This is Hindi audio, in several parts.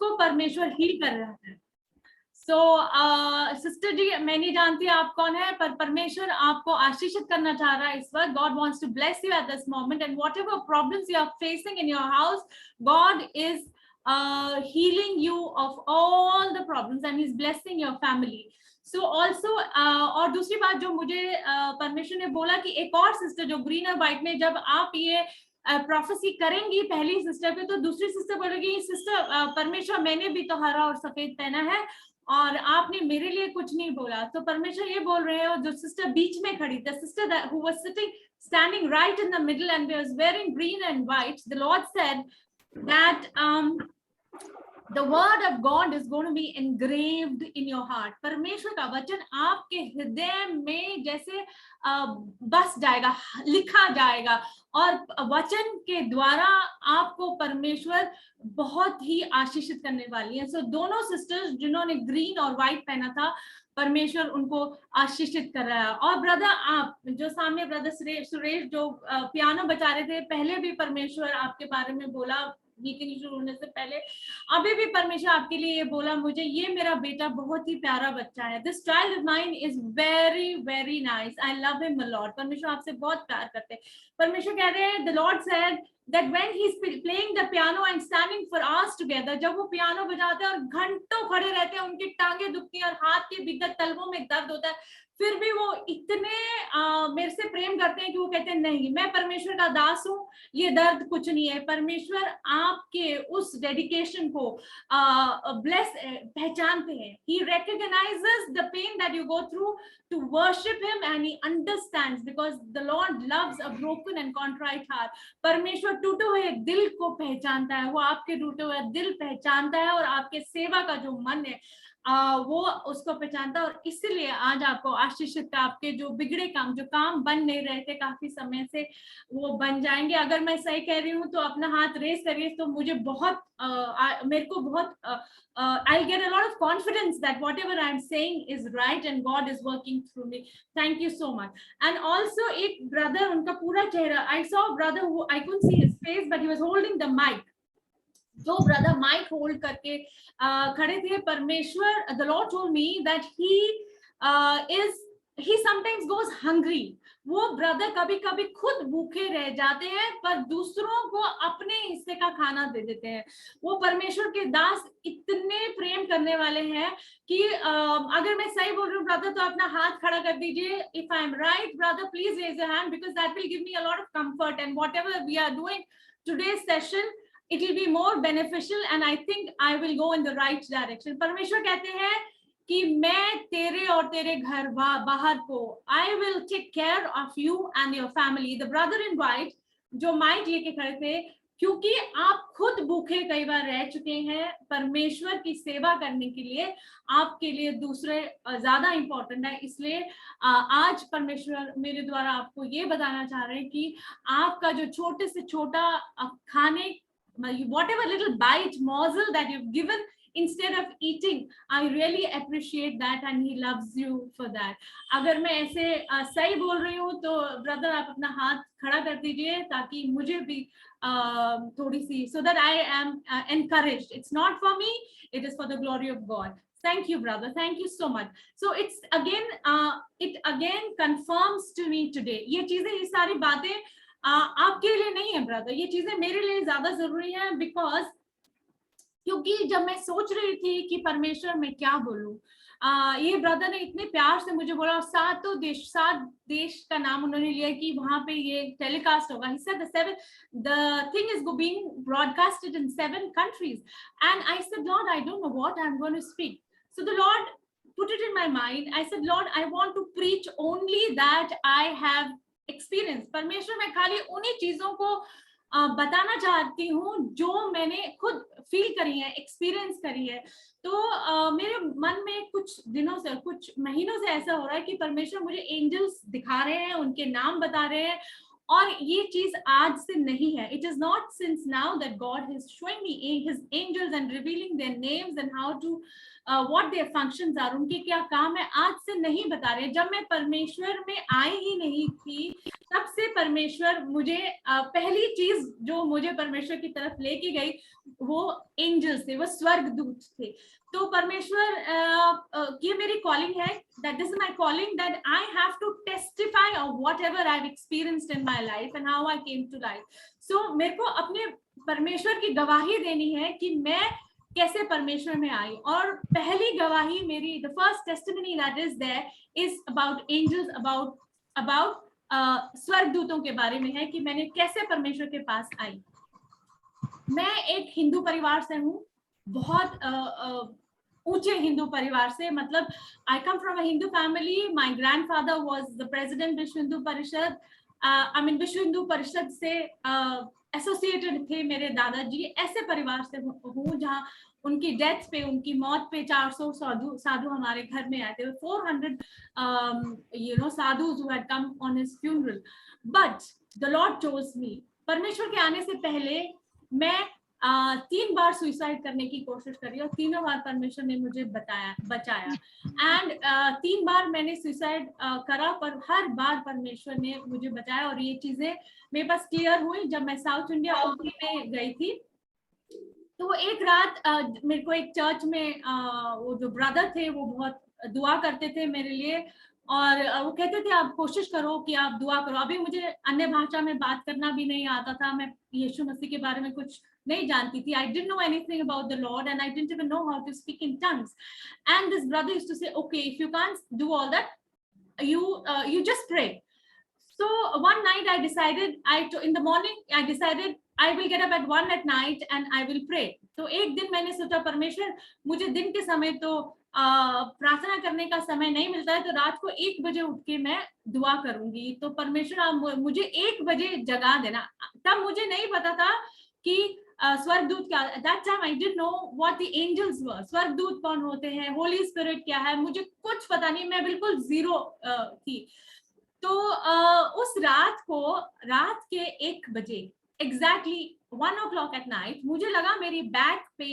उसको परमेश्वर हील कर रहा है। सो सिस्टर जी, मैं नहीं जानती आप कौन है, पर परमेश्वर आपको आशीषित करना चाह रहा है इस वक्त। God wants to bless you at this moment, and whatever problems you are facing in your house, God is healing you of all the problems and he's blessing your family. So also और दूसरी बात जो मुझे परमेश्वर ने बोला कि एक और सिस्टर जो ग्रीन और व्हाइट में, जब आप ये प्रोफेसी करेंगी पहली सिस्टर पे, तो दूसरी सिस्टर बोलेगी सिस्टर परमेश्वर मैंने भी तो हरा और सफेद पहना है और आपने मेरे लिए कुछ नहीं बोला। तो परमेश्वर ये बोल रहे हो, जो सिस्टर बीच में खड़ी, the sister who was standing right in the middle and was wearing green and white, the Lord said that the word of God is going to be engraved in your heart. परमेश्वर का वचन आपके हृदय में जैसे बस जाएगा, लिखा जाएगा, और वचन के द्वारा आपको परमेश्वर बहुत ही आशीषित करने वाली है। सो दोनों सिस्टर्स जिन्होंने ग्रीन और व्हाइट पहना था, परमेश्वर उनको आशीषित कर रहा है। और ब्रदर, आप जो सामने ब्रदर सुरेश जो पियानो बजा रहे थे, पहले भी परमेश्वर आपके बारे में बोला, वीकेंड शुरू होने से पहले, अभी भी परमेश्वर आपके लिए ये बोला मुझे, ये मेरा बेटा बहुत ही प्यारा बच्चा है, this child of mine is very very nice, I love him a lot. परमेश्वर आपसे बहुत प्यार करते हैं। परमेश्वर कह रहे हैं, the Lord said that when he's playing the piano and standing for hours together, जब वो पियानो बजाते हैं और घंटों खड़े रहते हैं, उनकी टांगे दुखती हैं और हाथ के भीतर तलवों में दर्द होता है, फिर भी वो इतने मेरे से प्रेम करते हैं कि वो कहते हैं नहीं, मैं परमेश्वर का दास हूँ, ये दर्द कुछ नहीं है। परमेश्वर आपके उस डेडिकेशन को ब्लेस पहचानते हैं। He recognizes the pain that you go through to worship him and he understands, because the Lord loves a broken and contrite heart. परमेश्वर टूटे हुए दिल को पहचानता है, वो आपके टूटे हुए दिल पहचानता है और आपके सेवा का जो मन है वो उसको पहचानता है, और इसीलिए आज आपको आशीषित का, आपके जो बिगड़े काम, जो काम बन नहीं रहे थे काफी समय से, वो बन जाएंगे। अगर मैं सही कह रही हूँ तो अपना हाथ रेस करिए, तो मुझे बहुत मेरे को बहुत I'll get a lot of confidence that whatever I'm saying is right and God is working through me. Thank you so much. And also एक brother, उनका पूरा चेहरा, I saw a brother who I couldn't see his face but he was holding the mic. जो ब्रदर माइक होल्ड करके खड़े थे, परमेश्वर, the Lord told me that he sometimes goes hungry. वो ब्रदर कभी कभी खुद भूखे रह जाते हैं पर दूसरों को अपने हिस्से का खाना दे देते हैं। वो परमेश्वर के दास इतने प्रेम करने वाले हैं कि अगर मैं सही बोल रही हूँ ब्रदर, तो अपना हाथ खड़ा कर दीजिए। If I am right brother, please raise your hand, because that will give me a lot of comfort, and whatever we are doing today's session, it will be more beneficial and I think I will go in the right direction. परमेश्वर कहते हैं कि मैं तेरे और तेरे घर बाहर को, I will take care of you and your family. The brother in white जो माइक लेके खड़े थे, क्योंकि आप खुद भूखे कई बार रह चुके हैं, परमेश्वर की सेवा करने के लिए आपके लिए दूसरे ज्यादा इंपॉर्टेंट है। इसलिए आज परमेश्वर मेरे द्वारा आपको ये बताना चाह रहे हैं कि आपका जो छोटे से छोटा खाने, whatever little bite, morsel that you've given instead of eating, I really appreciate that and he loves you for that. अगर मैं ऐसे सही बोल रही हूँ तो ब्रदर आप अपना हाथ खड़ा कर दीजिए ताकि मुझे भी थोड़ी सी, so that I am encouraged. It's not for me, it is for the glory of God. Thank you brother, thank you so much. So it's again it again confirms to me today, ये चीजें, ये सारी बातें आपके लिए नहीं है ब्रदर, ये चीजें मेरे लिए ज्यादा जरूरी है, बिकॉज क्योंकि जब मैं सोच रही थी कि परमेश्वर मैं क्या बोलूं, ये ब्रदर ने इतने प्यार से मुझे बोला, 7 देश का नाम उन्होंने लिया कि वहां पे ये टेलीकास्ट होगा। He said the thing is being broadcasted in 7 countries, and I said, Lord, I don't know what I'm going to speak. So the Lord put it in my mind. I said, Lord, I want to preach only that I have experience. परमेश्वर, मैं खाली उन्हीं चीजों को बताना चाहती हूँ जो मैंने खुद फील करी है, एक्सपीरियंस करी है। तो मेरे मन में कुछ दिनों से, कुछ महीनों से ऐसा हो रहा है कि परमेश्वर मुझे एंजल्स दिखा रहे हैं, उनके नाम बता रहे हैं, और ये चीज आज से नहीं है. It is not since now that God is showing me his angels and revealing their names and how to what their functions are, उनके क्या काम है, आज से नहीं बता रहे. जब मैं परमेश्वर में आई ही नहीं थी, तब से परमेश्वर मुझे पहली चीज जो मुझे परमेश्वर की तरफ लेके गई वो एंजल्स थे, वो स्वर्गदूत थे. तो परमेश्वर ये मेरी कॉलिंग है, that this is my calling, that I have to testify of whatever I've experienced in my life and how I came to life. So मेरे को अपने परमेश्वर की गवाही देनी है कि मैं कैसे परमेश्वर में आई. और पहली गवाही मेरी, the first testimony that is there is about angels, about स्वर्गदूतों के बारे में है कि मैंने कैसे परमेश्वर के पास आई. मैं एक हिंदू परिवार से हूँ, बहुत ऊंचे हिंदू परिवार से. मतलब I come from a Hindu family. My grandfather was the president Vishwa Hindu परिषद. आई मीन विश्व हिंदू परिषद से एसोसिएटेड थे मेरे दादाजी. ऐसे परिवार से हूँ जहाँ उनकी डेथ पे, उनकी मौत पे 400 साधु हमारे घर में आए थे. 400 sadhus who had come on his funeral. But the Lord chose me. परमेश्वर के आने से पहले मैं 3 बार सुसाइड करने की कोशिश करी और तीनों बार परमेश्वर ने मुझे बचाया. एंड 3 बार मैंने सुसाइड करा, पर हर बार परमेश्वर ने मुझे बचाया. और ये चीजें मेरे पास क्लियर हुई जब मैं साउथ इंडिया में गई थी. तो एक रात मेरे को एक चर्च में वो जो ब्रदर थे वो बहुत दुआ करते थे मेरे लिए, और वो कहते थे आप कोशिश करो कि आप दुआ करो. अभी मुझे अन्य भाषा में बात करना भी नहीं आता था. मैं यीशु मसीह के बारे में कुछ नहीं जानती थी. I didn't know anything about the Lord and I didn't even know how to speak in tongues. And this brother used to say, okay, if you can't do all that, you just pray. So one night I decided, in the morning I decided I will get up at 1 at night and I will pray. तो एक दिन मैंने सोचा परमेश्वर मुझे दिन के समय तो प्रार्थना करने का समय नहीं मिलता है, तो रात को 1 बजे उठ के मैं दुआ करूंगी. तो परमेश्वर आप मुझे 1 बजे जगा देना. तब मुझे नहीं पता था कि स्वर्गदूत क्या. That time I didn't know what the angels were. स्वर्गदूत कौन होते हैं, होली स्पिरिट क्या है, मुझे कुछ पता नहीं. मैं बिल्कुल जीरो थी. तो उस रात के 1 बजे एग्जैक्टली 1 o'clock at night मुझे लगा मेरी बैक पे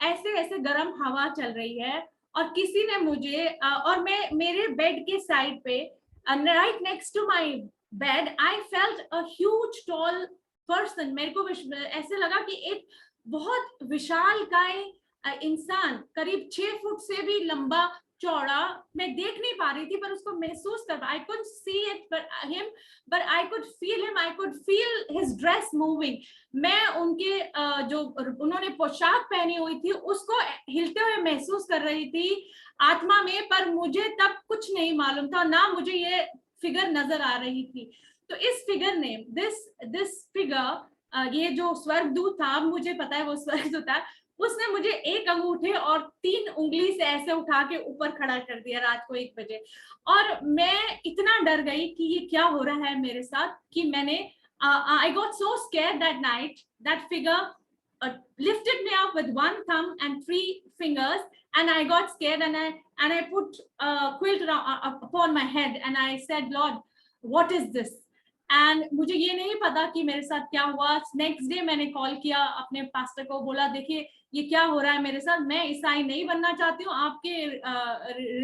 ऐसे गरम हवा चल रही है और किसी ने मुझे और मैं मेरे बेड के साइड पे right next to my bed I felt a huge tall person. मेरे को ऐसे लगा कि एक बहुत विशालकाय इंसान करीब 6 फुट से भी लंबा चौड़ा, मैं देख नहीं पा रही थी पर उसको महसूस कर. I couldn't see it but I could feel him. I could feel his dress moving. मैं उनके जो उन्होंने पोशाक पहनी हुई थी उसको हिलते हुए महसूस कर रही थी आत्मा में, पर मुझे तब कुछ नहीं मालूम था, ना मुझे ये फिगर नजर आ रही थी. तो इस फिगर ने दिस फिगर ये जो स्वर्गदूत था, मुझे पता है वो स्वर्गदूत था, उसने मुझे 1 अंगूठे और 3 उंगली से ऐसे उठा के ऊपर खड़ा कर दिया रात को 1 बजे. और मैं इतना डर गई कि ये क्या हो रहा है मेरे साथ कि मैंने I got so scared that night. That figure lifted me up with 1 thumb and 3 fingers and I got scared and I put a quilt upon my head and I said, Lord, what is this? And मुझे ये नहीं पता कि मेरे साथ क्या हुआ. नेक्स्ट डे मैंने कॉल किया अपने पास्टर को, बोला देखिए ये क्या हो रहा है मेरे साथ, मैं ईसाई नहीं बनना चाहती हूँ, आपके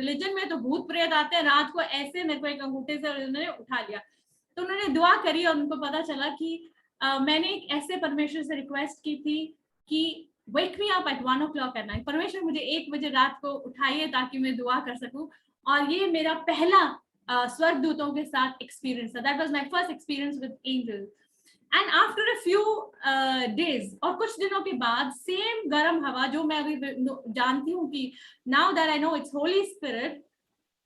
रिलीजन में तो भूत प्रेत आते हैं. रात को ऐसे मेरे को 1 अंगूठे से उन्होंने उठा लिया. तो उन्होंने दुआ करी और उनको पता चला कि मैंने एक ऐसे परमेश्वर से रिक्वेस्ट की थी कि wake me up at 1 o'clock at night. परमेश्वर मुझे 1 बजे रात को उठाइए ताकि मैं दुआ कर सकूं. और ये मेरा पहला स्वर्गदूतों के साथ एक्सपीरियंस था. That was my first experience with angels. And after a few days और कुछ दिनों के बाद सेम गरम हवा जो मैं अभी जानती हूँ कि now that I know it's Holi spirit,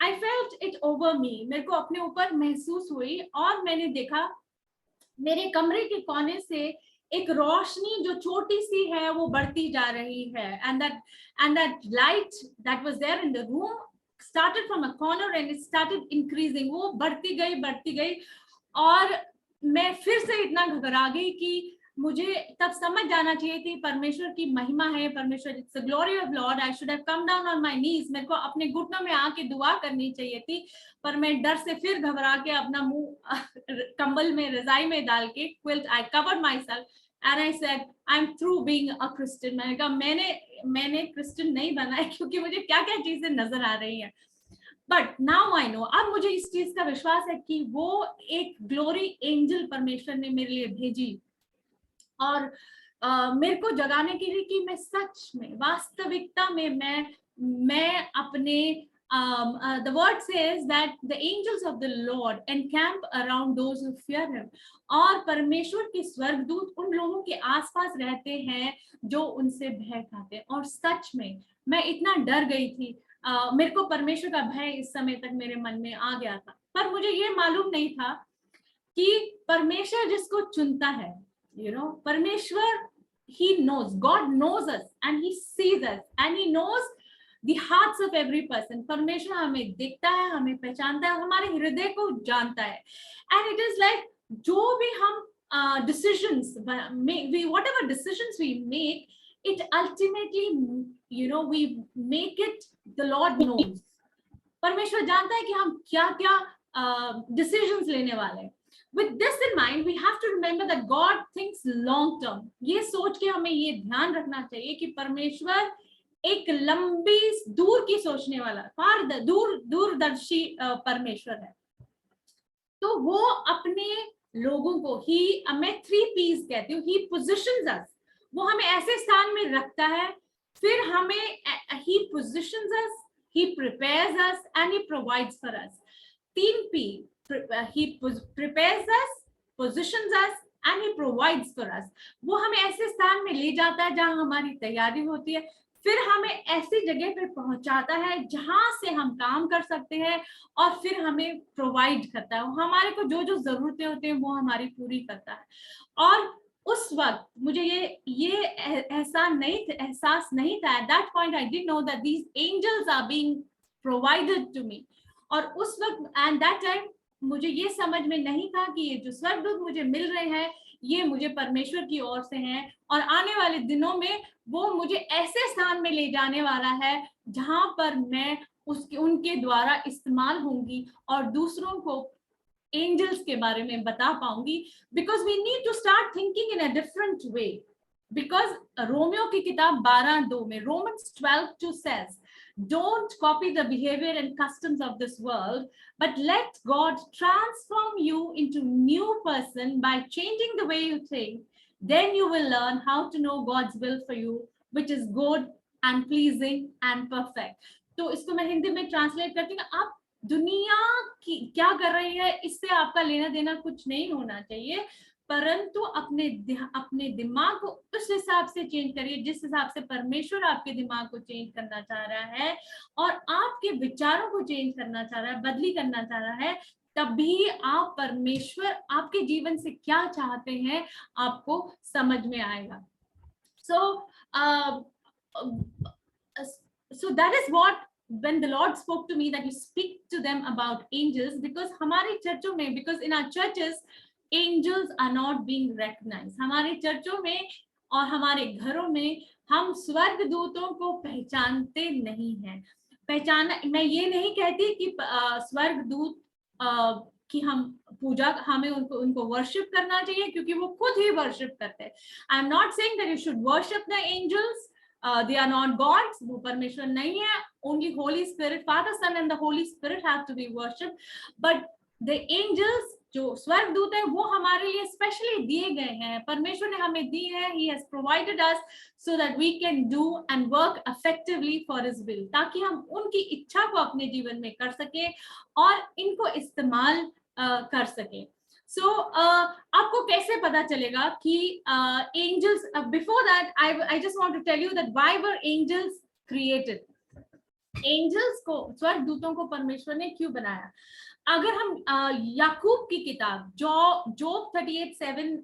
I felt it over me. मेरे को अपने ऊपर महसूस हुई और मैंने देखा मेरे कमरे के कोने से एक रोशनी जो छोटी सी है वो बढ़ती जा रही है. And that light that was there in the room started from a corner and it started increasing. वो बढ़ती गई और मैं फिर से इतना घबरा गई कि मुझे तब समझ जाना चाहिए थी परमेश्वर की महिमा है, परमेश्वर, it's the glory of Lord, I should have come down on my knees, मेरे को अपने घुटनों में आके दुआ करनी चाहिए थी, पर मैं डर से फिर घबरा के अपना मुंह कंबल में, रजाई में डाल के, quilt, I covered my self and I said I am through being a Christian. मैंने कहा मैंने क्रिश्चियन नहीं बना है, क्योंकि मुझे क्या क्या चीजें नजर आ रही है। बट नाउ आई नो, अब मुझे इस चीज का विश्वास है कि वो एक ग्लोरी एंजल परमेश्वर ने मेरे लिए भेजी, और मेरे को जगाने के लिए कि मैं सच में, वास्तविकता में मैं अपने the word says that the angels of the Lord encamp around those who fear him, और परमेश्वर के स्वर्गदूत उन लोगों के आसपास रहते हैं जो उनसे भय खाते हैं। और सच में मैं इतना डर गई थी, मेरे को परमेश्वर का भय इस समय तक मेरे मन में आ गया था, पर मुझे ये मालूम नहीं था कि परमेश्वर जिसको चुनता है, परमेश्वर, he knows, God knows us and he sees us and he knows the hearts of every person. परमेश्वर हमें देखता है, हमें पहचानता है, हमारे हृदय को जानता है, and it is like जो भी हम decisions, whatever decisions we make, it ultimately, we make it, the Lord knows. परमेश्वर जानता है कि हम क्या क्या decisions लेने वाले हैं। With this in mind, we have to remember that God thinks long term. ये सोच के हमें ये ध्यान रखना चाहिए कि परमेश्वर एक लंबी दूर की सोचने वाला, दूरदर्शी परमेश्वर है। तो वो अपने लोगों को मैं 3 P's कहती हूँ, he positions us, वो हमें ऐसे स्थान में रखता है, फिर हमें he positions us, he prepares us and he provides for us. 3 P, he prepares us, positions us and he provides for us. वो हमें ऐसे स्थान में ले जाता है जहां हमारी तैयारी होती है, फिर हमें ऐसी जगह पे पहुंचाता है जहां से हम काम कर सकते हैं, और फिर हमें प्रोवाइड करता है, हमारे को जो जो जरूरतें होती हैं वो हमारी पूरी करता है। और उस वक्त मुझे ये एहसास नहीं था, at that point I didn't know that these angels are being provided to me. और उस वक्त and that time मुझे ये समझ में नहीं था कि ये जो स्वर्गदूत मुझे मिल रहे हैं ये मुझे परमेश्वर की ओर से हैं, और आने वाले दिनों में वो मुझे ऐसे स्थान में ले जाने वाला है जहां पर मैं उनके द्वारा इस्तेमाल होंगी और दूसरों को एंजल्स के बारे में बता पाऊंगी। Because we need to start thinking in a different way, because रोमियो की किताब 12:2 में, Romans 12:2 says, don't copy the behavior and customs of this world, but let God transform you into new person by changing the way you think. Then you will learn how to know God's will for you, which is good and pleasing and perfect. तो इसको मैं हिंदी में ट्रांसलेट करती हूँ। आप दुनिया की क्या कर रही है इससे आपका लेना देना कुछ नहीं होना चाहिए, परंतु अपने दिमाग को उस हिसाब से चेंज करिए जिस हिसाब से परमेश्वर आपके दिमाग को चेंज करना चाह रहा है और आपके विचारों को चेंज करना चाह रहा है, बदली करना चाह रहा है। तभी आप परमेश्वर आपके जीवन से क्या चाहते हैं आपको समझ में आएगा। So that is what, when the Lord spoke to me that you speak to them about angels, because हमारे चर्चों में, because in our churches angels are not being recognized. हमारे चर्चों में और हमारे घरों में हम स्वर्गदूतों को पहचानते नहीं हैं। पहचाना, मैं ये नहीं कहती कि स्वर्गदूत कि हम पूजा, हमें उनको वर्शिप करना चाहिए, क्योंकि वो खुद ही वर्शिप करते हैं। I am not saying that you should worship the angels, they are not gods, वो परमेश्वर नहीं है। only Holy Spirit, Father, Son and the Holy Spirit have to be worshipped, but the angels, जो स्वर्गदूत है, वो हमारे लिए स्पेशली दिए गए हैं, परमेश्वर ने हमें दी है। He has provided us so that we can do and work effectively for His will, ताकि हम उनकी इच्छा को अपने जीवन में कर सके और इनको इस्तेमाल कर सके। So आपको कैसे पता चलेगा कि angels, before that I just want to tell you that why were angels created? angels को, स्वर्गदूतों को परमेश्वर ने क्यों बनाया? अगर हम याकूब की किताब Job 38:7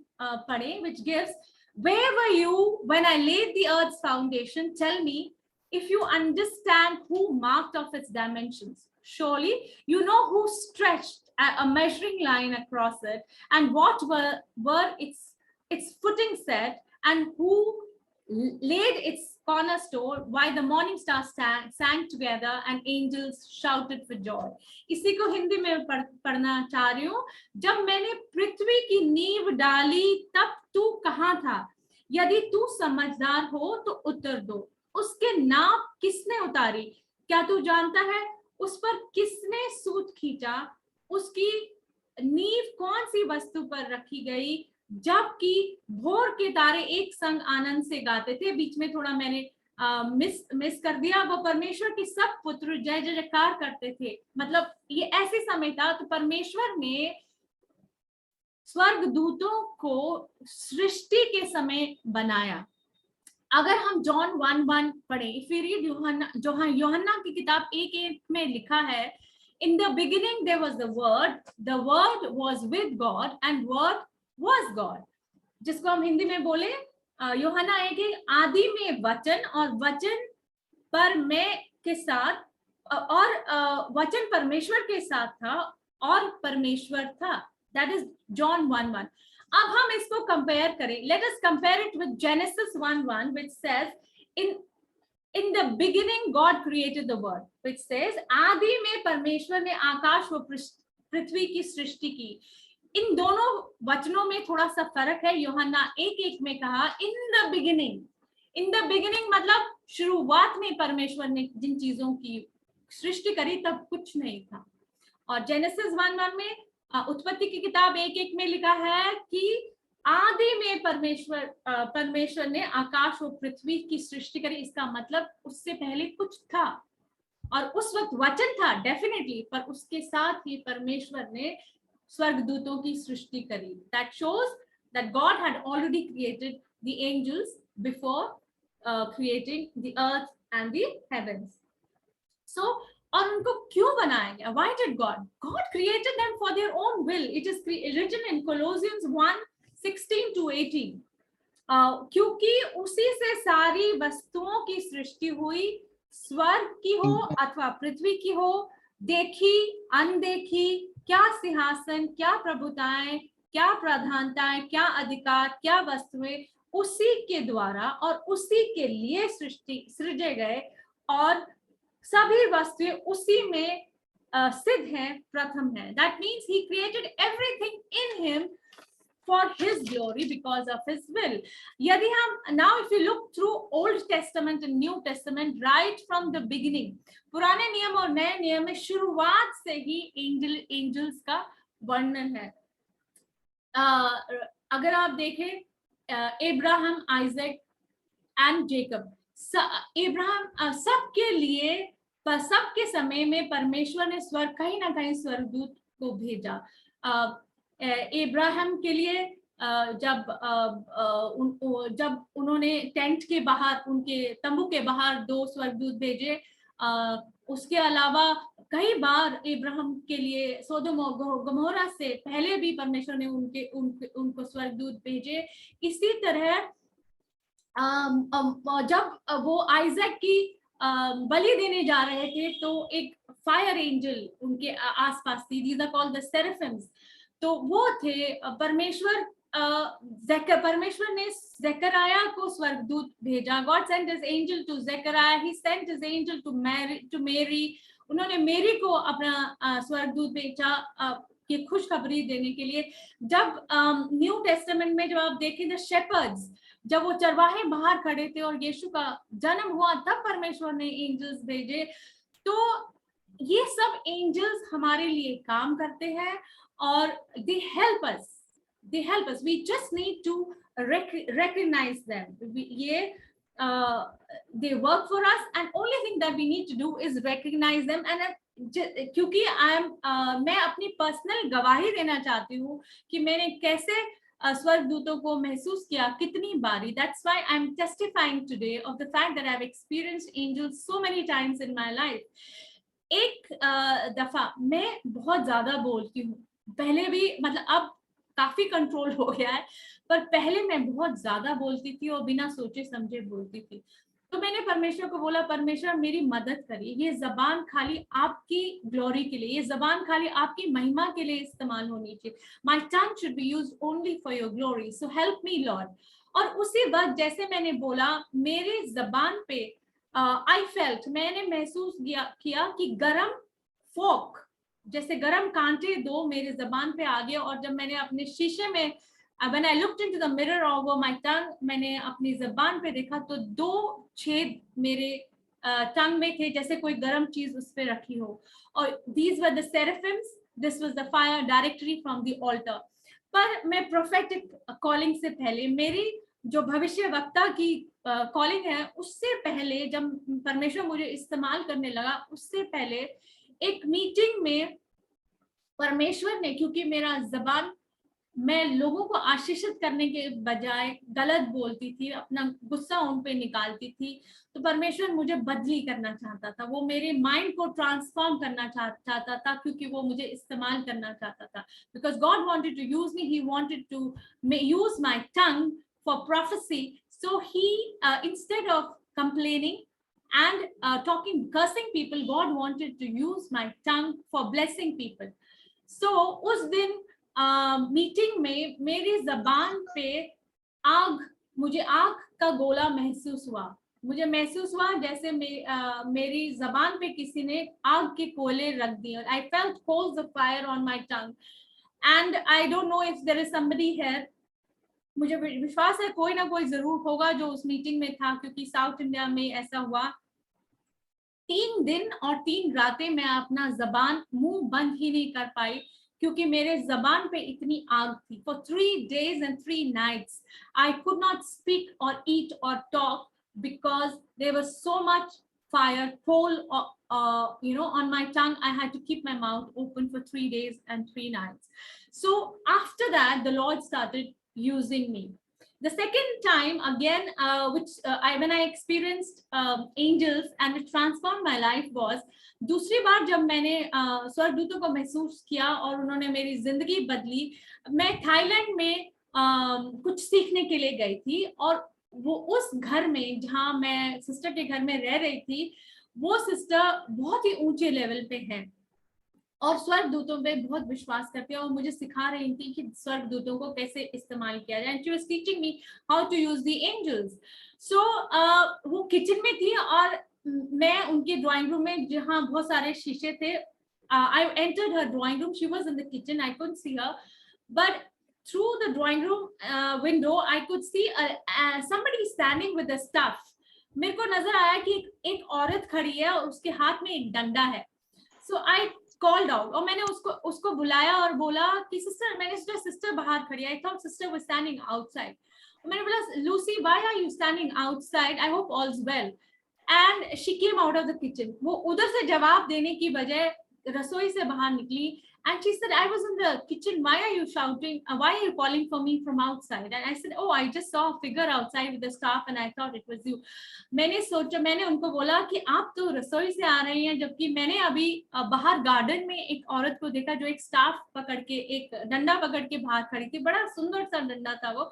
पढ़े, which gives, where were you when I laid the earth's foundation? Tell me if you understand who marked off its dimensions. Surely you know who stretched a measuring line across it, and what were its its footing set, and who laid its cornerstone, while the morning stars sang together and angels shouted for joy. इसी को हिंदी में पढ़ना चाह रही हूँ. जब मैंने पृथ्वी की नींव डाली तब तू कहाँ था? यदि तू समझदार हो तो उत्तर दो. उसके नाप किसने उतारी? क्या तू जानता है? उस पर किसने सूत खींचा? उसकी नींव कौन सी वस्तु पर रखी गई? जबकि भोर के तारे एक संग आनंद से गाते थे. बीच में थोड़ा मैंने मिस कर दिया. वो परमेश्वर के सब पुत्र जय जयकार करते थे. मतलब ये ऐसे समय था तो परमेश्वर ने स्वर्ग दूतों को सृष्टि के समय बनाया. अगर हम जॉन 1:1 पढ़े, इफ यू रीड यूहन्ना की किताब 1:1 में लिखा है, in the beginning there was the word was with God and word was God. जिसको हम हिंदी में बोले यूहन्ना 1:1, आदि में वचन और वचन के साथ और वचन परमेश्वर के साथ था और परमेश्वर था. That is John 1:1. अब हम इसको कंपेयर करें. Let us compare it with Genesis 1:1, which says in the beginning God created the world, which says आदि में परमेश्वर ने आकाश व पृथ्वी की सृष्टि की. इन दोनों वचनों में थोड़ा सा फर्क है. यूहन्ना 1:1 में कहा in the beginning मतलब शुरुआत में परमेश्वर ने जिन चीजों की सृष्टि करी तब कुछ नहीं था. और जेनेसिस 1:1 में उत्पत्ति की किताब 1:1 में लिखा है कि आदि में परमेश्वर ने आकाश और पृथ्वी की सृष्टि करी. इसका मतलब उससे पहले कुछ था और उस वक्त वचन था डेफिनेटली, पर उसके साथ ही परमेश्वर ने स्वर्गदूतों की सृष्टि करी. That shows that God had already created the angels before creating the earth and the heavens. So और उनको क्यों बनाया गया? Why did God created them for their own will? It is written in Colossians 1:16-18. क्योंकि उसी से सारी वस्तुओं की सृष्टि हुई, स्वर्ग की हो अथवा पृथ्वी की हो, देखी अनदेखी, क्या सिंहासन, क्या प्रभुताएं, क्या प्रधानताएं, क्या अधिकार, क्या वस्तुएं उसी के द्वारा और उसी के लिए सृजे गए और सभी वस्तुएं उसी में सिद्ध हैं, प्रथम हैं. That means he created everything in him for his glory because of his will. यदि हम now if you look through Old Testament and New Testament right from the beginning, पुराने नियम और नए नियम में शुरुआत से ही एंजल्स का वर्णन है. अगर आप देखें Abraham, Isaac and Jacob, Ibrahim सबके लिए सबके समय में परमेश्वर ने कहीं ना कहीं स्वर्गदूत को भेजा. इब्राहिम के लिए जब उन्होंने टेंट के बाहर, उनके तंबू के बाहर 2 स्वर्गदूत भेजे. उसके अलावा कई बार इब्राहिम के लिए सोदोम और गमोरा से पहले भी परमेश्वर ने उनको स्वर्गदूत भेजे. इसी तरह जब वो आइजैक की बलि देने जा रहे थे तो एक फायर एंजल उनके आसपास थी. These are called the seraphims. तो वो थे परमेश्वर ने ज़करिया को स्वर्गदूत भेजा. God sent his angel to Zechariah, he sent his angel to Mary. उन्होंने मैरी को अपना स्वर्गदूत भेजा की खुशखबरी देने के लिए. जब न्यू टेस्टामेंट में जब आप देखें द शेपर्ड्स, जब वो चरवाहे बाहर खड़े थे और यीशु का जन्म हुआ तब परमेश्वर ने एंजल्स भेजे. तो ये सब एंजल्स हमारे लिए काम करते हैं और they help us. We just need to recognize them. They work for us and only thing that we need to do is recognize them. And क्योंकि मैं अपनी पर्सनल गवाही देना चाहती हूँ कि मैंने कैसे स्वर्गदूतों को महसूस किया, कितनी बारी. That's why I'm testifying today of the fact that I've experienced angels so many times in my life. एक दफा मैं बहुत ज्यादा बोलती हूँ. पहले भी, मतलब अब काफी कंट्रोल हो गया है, पर पहले मैं बहुत ज्यादा बोलती थी और बिना सोचे समझे बोलती थी. तो मैंने परमेश्वर को बोला, परमेश्वर मेरी मदद करिए, ये जबान खाली आपकी ग्लोरी के लिए, ये जबान खाली आपकी महिमा के लिए इस्तेमाल होनी चाहिए. My tongue should be used only for your glory, so help me Lord. और उसी वक्त जैसे मैंने बोला, मेरे जबान पे आई फेल्ट, मैंने महसूस किया कि गरम फोक, जैसे गरम कांटे दो मेरे जबान पे आ गए. और जब मैंने अपने शीशे में, when I looked into the mirror over my tongue, मैंने अपनी जबान पे देखा तो 2 छेद मेरे टंग में थे, जैसे कोई गरम चीज उस पे रखी हो. और these were the seraphims, this was the fire directly from the altar. पर मैं prophetic calling से पहले, मेरी जो भविष्य वक्ता की कॉलिंग है, उससे पहले जब परमेश्वर मुझे इस्तेमाल करने लगा, उससे पहले एक मीटिंग में परमेश्वर ने, क्योंकि मेरा जबान, मैं लोगों को आशीषित करने के बजाय गलत बोलती थी, अपना गुस्सा उन पे निकालती थी, तो परमेश्वर मुझे बदली करना चाहता था, वो मेरे माइंड को ट्रांसफॉर्म करना चाहता था, क्योंकि वो मुझे इस्तेमाल करना चाहता था. Because God wanted to use me, he wanted to use my tongue for prophecy. So he instead of complaining and cursing people, God wanted to use my tongue for blessing people. So उस दिन मीटिंग में मेरी जबान पे मुझे आग का गोला महसूस हुआ. मुझे महसूस हुआ जैसे मेरी जबान पे किसी ने आग के कोयले रख दिए. I felt coals of fire on my tongue and I don't know if there is somebody here. मुझे विश्वास है कोई ना कोई जरूर होगा जो उस मीटिंग में था, क्योंकि साउथ इंडिया में ऐसा हुआ. 3 दिन और 3 रातें मैं अपना जबान मुंह बंद ही नहीं कर पाई, क्योंकि मेरे जबान पे इतनी आग थी. For 3 days and 3 nights I could not speak or eat or talk because there was so much fire, coal, on my tongue. I had to keep my mouth open for 3 days and 3 nights. So after that, the Lord started using me. The second time again, when I experienced angels and it transformed my life was, दूसरी बार जब मैंने स्वर्गदूतों को महसूस किया और उन्होंने मेरी जिंदगी बदली. मैं थाईलैंड में कुछ सीखने के लिए गई थी, और वो उस घर में जहाँ मैं सिस्टर के घर में रह रही थी, वो सिस्टर बहुत ही ऊंचे लेवल पे है और स्वर्गदूतों पे बहुत विश्वास करती है, और मुझे सिखा रही थी कि स्वर्गदूतों को कैसे इस्तेमाल किया जाए. And she was teaching me how to use the angels. So वो किचन में थी और मैं उनके ड्राइंग रूम में, जहाँ बहुत सारे शीशे थे. I entered her drawing room, she was in the kitchen, I couldn't see her, but through the drawing room window I could see somebody standing with a staff. मेरे को नजर आया कि एक औरत खड़ी है और उसके हाथ में एक डंडा है. So I called out, और मैंने उसको बुलाया और बोला कि सिस्टर, मैंने सोचा सिस्टर बाहर खड़ी है. I thought sister was standing outside. मैंने बोला, Lucy, why are you standing outside? I hope all's well. And she came out of the kitchen. वो उधर से जवाब देने की बजाय रसोई से बाहर निकली. And she said, I was in the kitchen. Why are you shouting? Why are you calling for me from outside? And I said, oh, I just saw a figure outside with the staff and I thought it was you. मैंने उनको बोला कि आप तो रसोई से आ रही हैं, जबकि मैंने अभी बाहर गार्डन में एक औरत को देखा जो एक स्टाफ पकड़ के, एक डंडा पकड़ के बाहर खड़ी थी. बड़ा सुंदर सा डंडा था वो.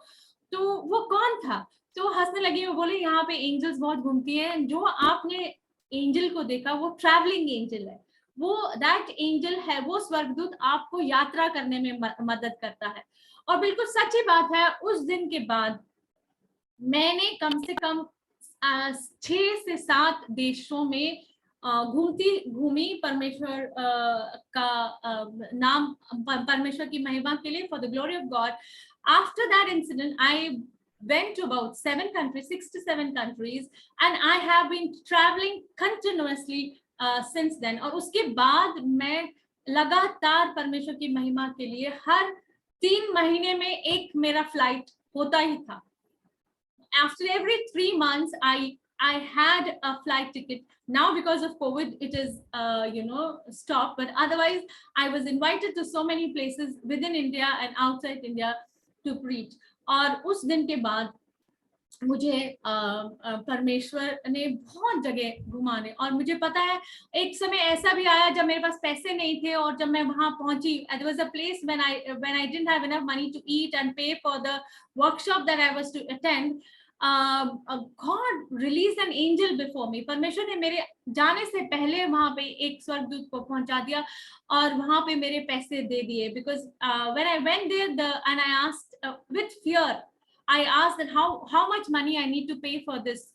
तो वो कौन था? तो हंसने लगी. वो बोले, यहाँ पे एंजल्स बहुत घूमती हैं, जो आपने एंजल को देखा वो ट्रैवलिंग एंजल है, वो दैट एंजल है, वो स्वर्गदूत आपको यात्रा करने में मदद करता है. और बिल्कुल सच्ची बात है, उस दिन के बाद मैंने कम से कम 6 से 7 देशों में घूमी परमेश्वर का नाम, परमेश्वर की महिमा के लिए, for the glory of God. After that incident I went to about 7 countries, 6 to 7 countries, and I have been traveling continuously since then. और उसके बाद मैं लगातार परमेश्वर की महिमा के लिए हर 3 महीने में एक मेरा फ्लाइट होता ही था. After every 3 months I had a flight ticket. Now because of COVID it is stopped, but otherwise I was invited to so many places within India and outside India to preach. और उस दिन के बाद मुझे परमेश्वर ने बहुत जगह घुमाने, और मुझे पता है एक समय ऐसा भी आया जब मेरे पास पैसे नहीं थे, और जब मैं वहां पहुंची, there was a place when I didn't have enough money to eat and pay for the workshop that I was to attend. God released an angel before me. परमेश्वर ने मेरे जाने से पहले वहां पे एक स्वर्गदूत को पहुंचा दिया और वहां पे मेरे पैसे दे दिए. Because when I went there, and I asked with fear, I asked that how much money I need to pay for this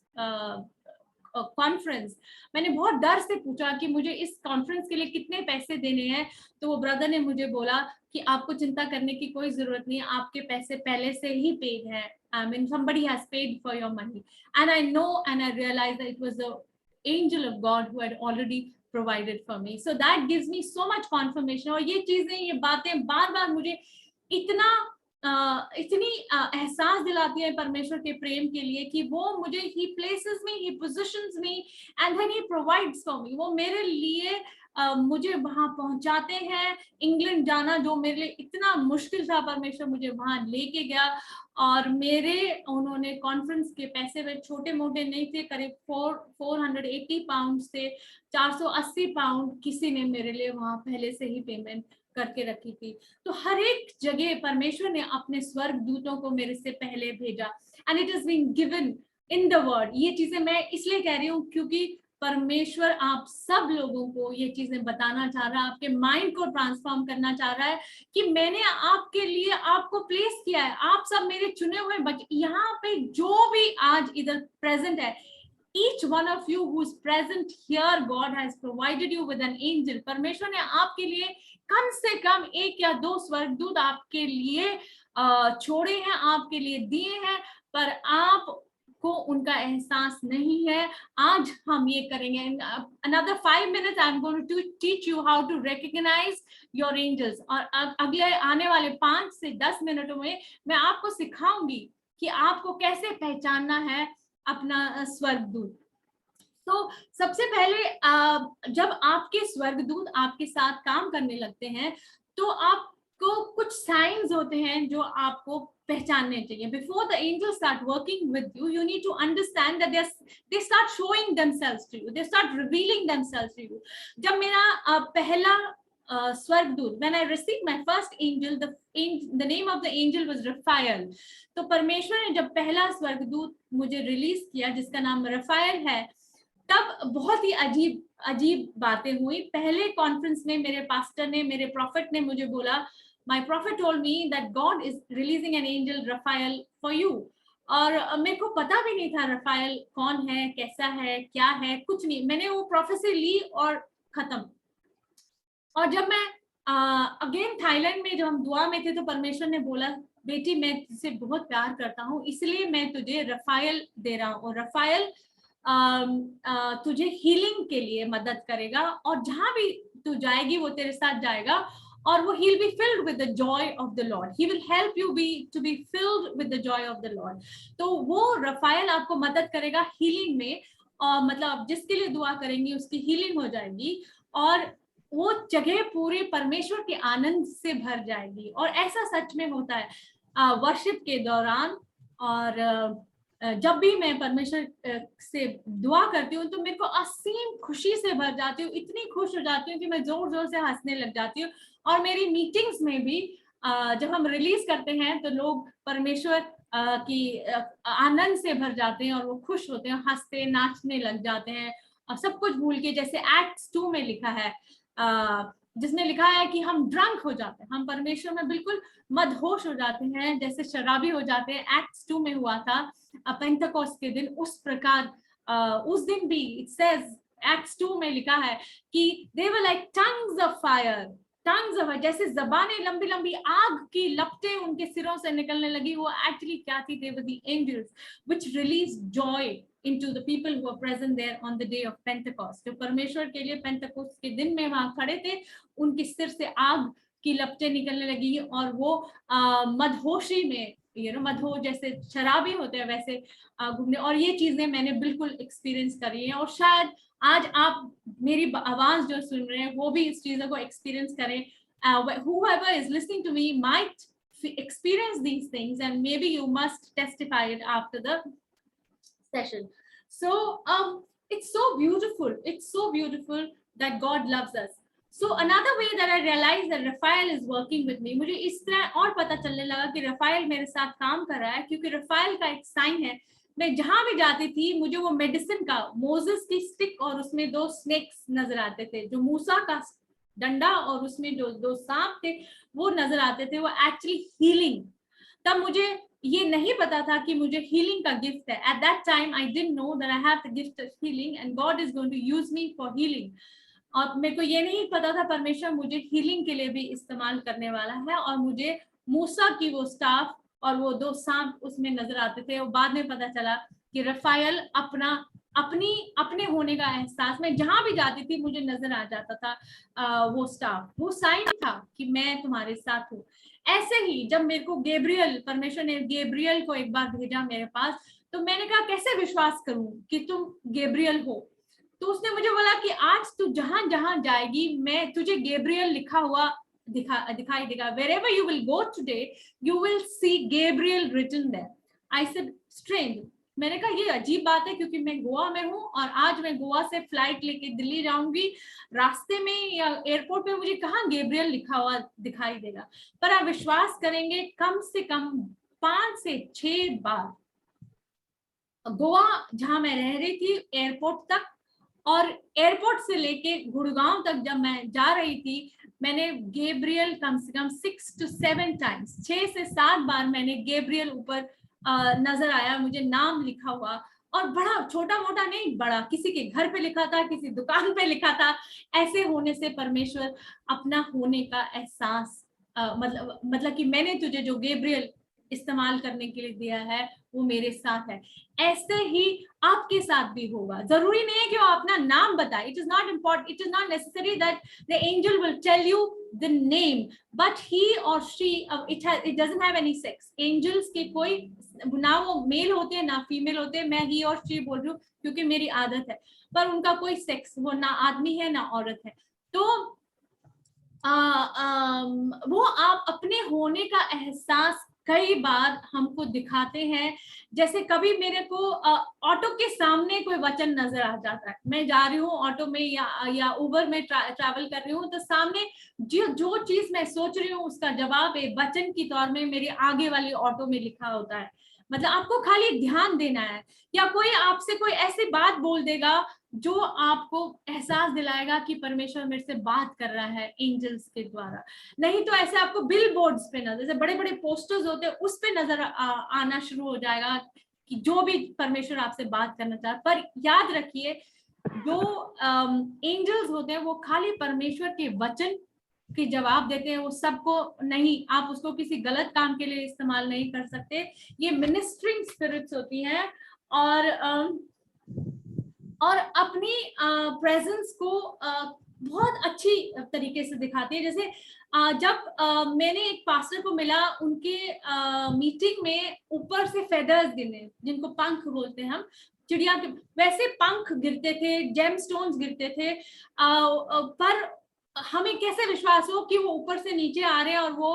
conference. मैंने बहुत डर से पूछा कि मुझे इस कॉन्फ्रेंस के लिए कितने पैसे देने हैं. तो वो ब्रदर ने मुझे बोला कि आपको चिंता करने की कोई जरूरत नहीं है, आपके पैसे पहले से ही पेड है. I mean, somebody has paid for your money. And I know and I realized that it was the angel of God who had already provided for me. So that gives me so much confirmation. और ये चीजें, ये बातें बार बार मुझे इतनी एहसास दिलाती है परमेश्वर के प्रेम के लिए कि वो मुझे he places me, he positions me and then he provides for me. वो मेरे लिए मुझे वहां पहुंचाते हैं. इंग्लैंड जाना जो मेरे लिए इतना मुश्किल था, परमेश्वर मुझे वहां लेके गया. और उन्होंने कॉन्फ्रेंस के पैसे वे छोटे मोटे नहीं थे, करीब 480 पाउंड से 480 पाउंड किसी ने मेरे लिए वहां पहले से ही पेमेंट करके रखी थी. तो हर एक जगह परमेश्वर ने अपने स्वर्ग दूतों को मेरे से पहले भेजा. And it is been given in the word. ये चीजें मैं इसलिए कह रही हूँ क्योंकि परमेश्वर आप सब लोगों को ये चीजें बताना चाह रहा है, आपके माइंड को ट्रांसफॉर्म करना चाह रहा है कि मैंने आपके लिए आपको प्लेस किया है. आप सब मेरे चुने हुए बच्चे. यहाँ पे जो भी आज इधर प्रेजेंट है, each one of you who is present here, God has provided you with an angel. परमेश्वर ने आपके लिए कम से कम 1 या 2 स्वर्गदूत आपके लिए छोड़े हैं, आपके लिए दिए हैं, पर आपको उनका एहसास नहीं है. आज हम ये करेंगे. Another 5 minutes I'm going to teach you how to recognize your angels. और अगले आने वाले 5 से 10 मिनटों में मैं आपको सिखाऊंगी कि आपको कैसे पहचानना है अपना स्वर्गदूत. तो सबसे पहले जब आपके स्वर्गदूत आपके साथ काम करने लगते हैं तो आपको कुछ साइंस होते हैं जो आपको पहचानने चाहिए. Before the angels start working with you, you need to understand that they start showing themselves to you, they start revealing themselves to you. जब मेरा पहला स्वर्गदूत, when I received my first angel, the name of the angel was Raphael. तो परमेश्वर ने जब पहला स्वर्गदूत मुझे रिलीज किया जिसका नाम रफाएल है, तब बहुत ही अजीब बातें हुई. पहले कॉन्फ्रेंस में मेरे पास्टर ने, मेरे प्रॉफिट ने मुझे बोला, my prophet told me that God is releasing an angel Raphael for you. और मेरे को पता भी नहीं था रफाएल कौन है, कैसा है, क्या है, कुछ नहीं. मैंने वो प्रोफेसी ली और खत्म. और जब मैं अगेन थाईलैंड में जब हम दुआ में थे तो परमेश्वर ने बोला, बेटी मैं तुझसे बहुत प्यार करता हूँ, इसलिए मैं तुझे रफाएल दे रहा हूँ. और रफाएल तुझे हीलिंग के लिए मदद करेगा और जहां भी तू जाएगी वो तेरे साथ जाएगा और वो he'll be filled with the joy of the Lord. He will help you to be filled with the joy of the Lord. तो वो रफाएल आपको मदद करेगा हीलिंग में. और मतलब आप जिसके लिए दुआ करेंगी उसकी हीलिंग हो जाएगी और वो जगह पूरे परमेश्वर के आनंद से भर जाएगी. और ऐसा सच में होता है वर्शिप के दौरान. और जब भी मैं परमेश्वर से दुआ करती हूँ तो मेरे को असीम खुशी से भर जाती हूँ, इतनी खुश हो जाती हूँ कि मैं जोर जोर से हंसने लग जाती हूँ. और मेरी मीटिंग्स में भी जब हम रिलीज करते हैं तो लोग परमेश्वर की आनंद से भर जाते हैं और वो खुश होते हैं, हंसते नाचने लग जाते हैं और सब कुछ भूल के. जैसे एक्ट्स 2 में लिखा है, जिसमें लिखा है कि हम ड्रंक हो जाते हैं, हम परमेश्वर में बिल्कुल मदहोश हो जाते हैं, जैसे शराबी हो जाते हैं. एक्ट्स 2 में हुआ था पेंटेकोस्ट के दिन. उस प्रकार उस दिन भी इट सेज, एक्ट्स 2 में लिखा है कि they were like tongues of fire, जैसे ज़बानें लंबी लंबी आग की लपटें उनके सिरों से निकलने लगी. वो एक्चुअली क्या थी? They were the angels which released joy into the people who were present there on the day of Pentecost. जो परमेश्वर के लिए पेंटेकोस्ट के दिन में वहां खड़े थे, उनके सिर से आग की लपटें निकलने लगी और वो मदहोशी में, मदहो जैसे शराबी होते हैं वैसे घूमने. और ये चीजें मैंने बिल्कुल एक्सपीरियंस करी हैं और शायद आज आप मेरी आवाज जो सुन रहे हैं वो भी इस चीजों को एक्सपीरियंस करें. Whoever is listening to me might experience these things and maybe you must testify it after the session. So it's so beautiful. It's so beautiful that God loves us. So another way that I realized that Raphael is working with me, मुझे इस तरह और पता चलने लगा कि रफाएल मेरे साथ काम कर रहा है क्योंकि रफाएल का एक साइन है मैं जहां भी जाती थी मुझे वो मेडिसिन का मोजेस की स्टिक और उसमें 2 स्नेक्स नजर आते थे, जो मूसा का डंडा और उसमें जो 2 सांप थे वो नजर आते थे, वो एक्चुअली हीलिंग। तब मुझे ये नहीं पता था कि मुझे हीलिंग का गिफ्ट है। At that time I didn't know that I have the gift of healing and God is going to use me for healing. और मेरे को ये नहीं पता था परमेश्वर मुझे हीलिंग के लिए भी इस्तेमाल करने वाला है, और मुझे मूसा की वो स्टाफ और वो 2 सांप उसमें नजर आते थे। और बाद में पता चला कि रफायल अपने होने का एहसास, मैं जहां भी जाती थी मुझे नजर आ जाता था वो स्टाफ, वो साइन था कि मैं तुम्हारे साथ हूँ। ऐसे ही जब मेरे को गैब्रियल, परमेश्वर ने गैब्रियल को एक बार भेजा मेरे पास, तो मैंने कहा कैसे विश्वास करूं कि तुम गैब्रियल हो। तो उसने मुझे बोला कि आज तू जहां जहां जाएगी मैं तुझे गैब्रियल लिखा हुआ दिखाई देगा। wherever you will go today you will see Gabriel written there. I said strange. मैंने कहा ये अजीब बात है क्योंकि मैं गोवा में हूँ और आज मैं गोवा से फ्लाइट लेके दिल्ली जाऊंगी, रास्ते में या एयरपोर्ट पे मुझे कहाँ गैब्रियल लिखा हुआ दिखाई देगा। पर आप विश्वास करेंगे कम से कम 5 से 6 बार गोवा जहां मैं रह रही थी एयरपोर्ट तक और एयरपोर्ट से लेके गुड़गांव तक जब मैं जा रही थी, मैंने गैब्रियल कम से कम 6 to 7 टाइम्स, 6 से 7 बार मैंने गैब्रियल ऊपर नजर आया, मुझे नाम लिखा हुआ। और बड़ा, छोटा मोटा नहीं, बड़ा, किसी के घर पे लिखा था, किसी दुकान पे लिखा था। ऐसे होने से परमेश्वर अपना होने का एहसास मतलब कि मैंने तुझे जो गैब्रियल इस्तेमाल करने के लिए दिया है वो मेरे साथ है। ऐसे ही आपके साथ भी होगा। जरूरी नहीं है कि वो अपना नाम बताए। It is not important, it is not necessary that the angel will tell you the name, but he और she, it doesn't have any sex. Angels के कोई ना वो मेल होते हैं ना फीमेल होते हैं। मैं ही और शी बोल रही हूँ क्योंकि मेरी आदत है, पर उनका कोई सेक्स, वो ना आदमी है ना औरत है। तो वो आप अपने होने का एहसास कई बार हमको दिखाते हैं। जैसे कभी मेरे को ऑटो के सामने कोई वचन नजर आ जाता है, मैं जा रही हूँ ऑटो में या उबर में ट्रैवल कर रही हूँ, तो सामने जो चीज मैं सोच रही हूँ उसका जवाब एक वचन की तौर में मेरे आगे वाली ऑटो में लिखा होता है। मतलब आपको खाली ध्यान देना है, या कोई आपसे कोई ऐसी बात बोल देगा जो आपको एहसास दिलाएगा कि परमेश्वर मेरे से बात कर रहा है एंजल्स के द्वारा। नहीं तो ऐसे आपको बिल बोर्ड्स पे नजर, जैसे बड़े बड़े पोस्टर्स होते हैं उस पे नजर आना शुरू हो जाएगा कि जो भी परमेश्वर आपसे बात करना चाहता। पर याद रखिए जो एंजल्स होते हैं वो खाली परमेश्वर के वचन के जवाब देते हैं, वो सबको नहीं, आप उसको किसी गलत काम के लिए इस्तेमाल नहीं कर सकते। ये मिनिस्ट्रिंग स्पिरिट्स होती हैं और अपनी प्रेजेंस को बहुत अच्छी तरीके से दिखाती है। जैसे जब मैंने एक पास्टर को मिला, उनके मीटिंग में ऊपर से फेदर्स गिरे, जिनको पंख बोलते हैं हम, चिड़िया के वैसे पंख गिरते थे, जेम स्टोन्स गिरते थे। पर हमें कैसे विश्वास हो कि वो ऊपर से नीचे आ रहे हैं और वो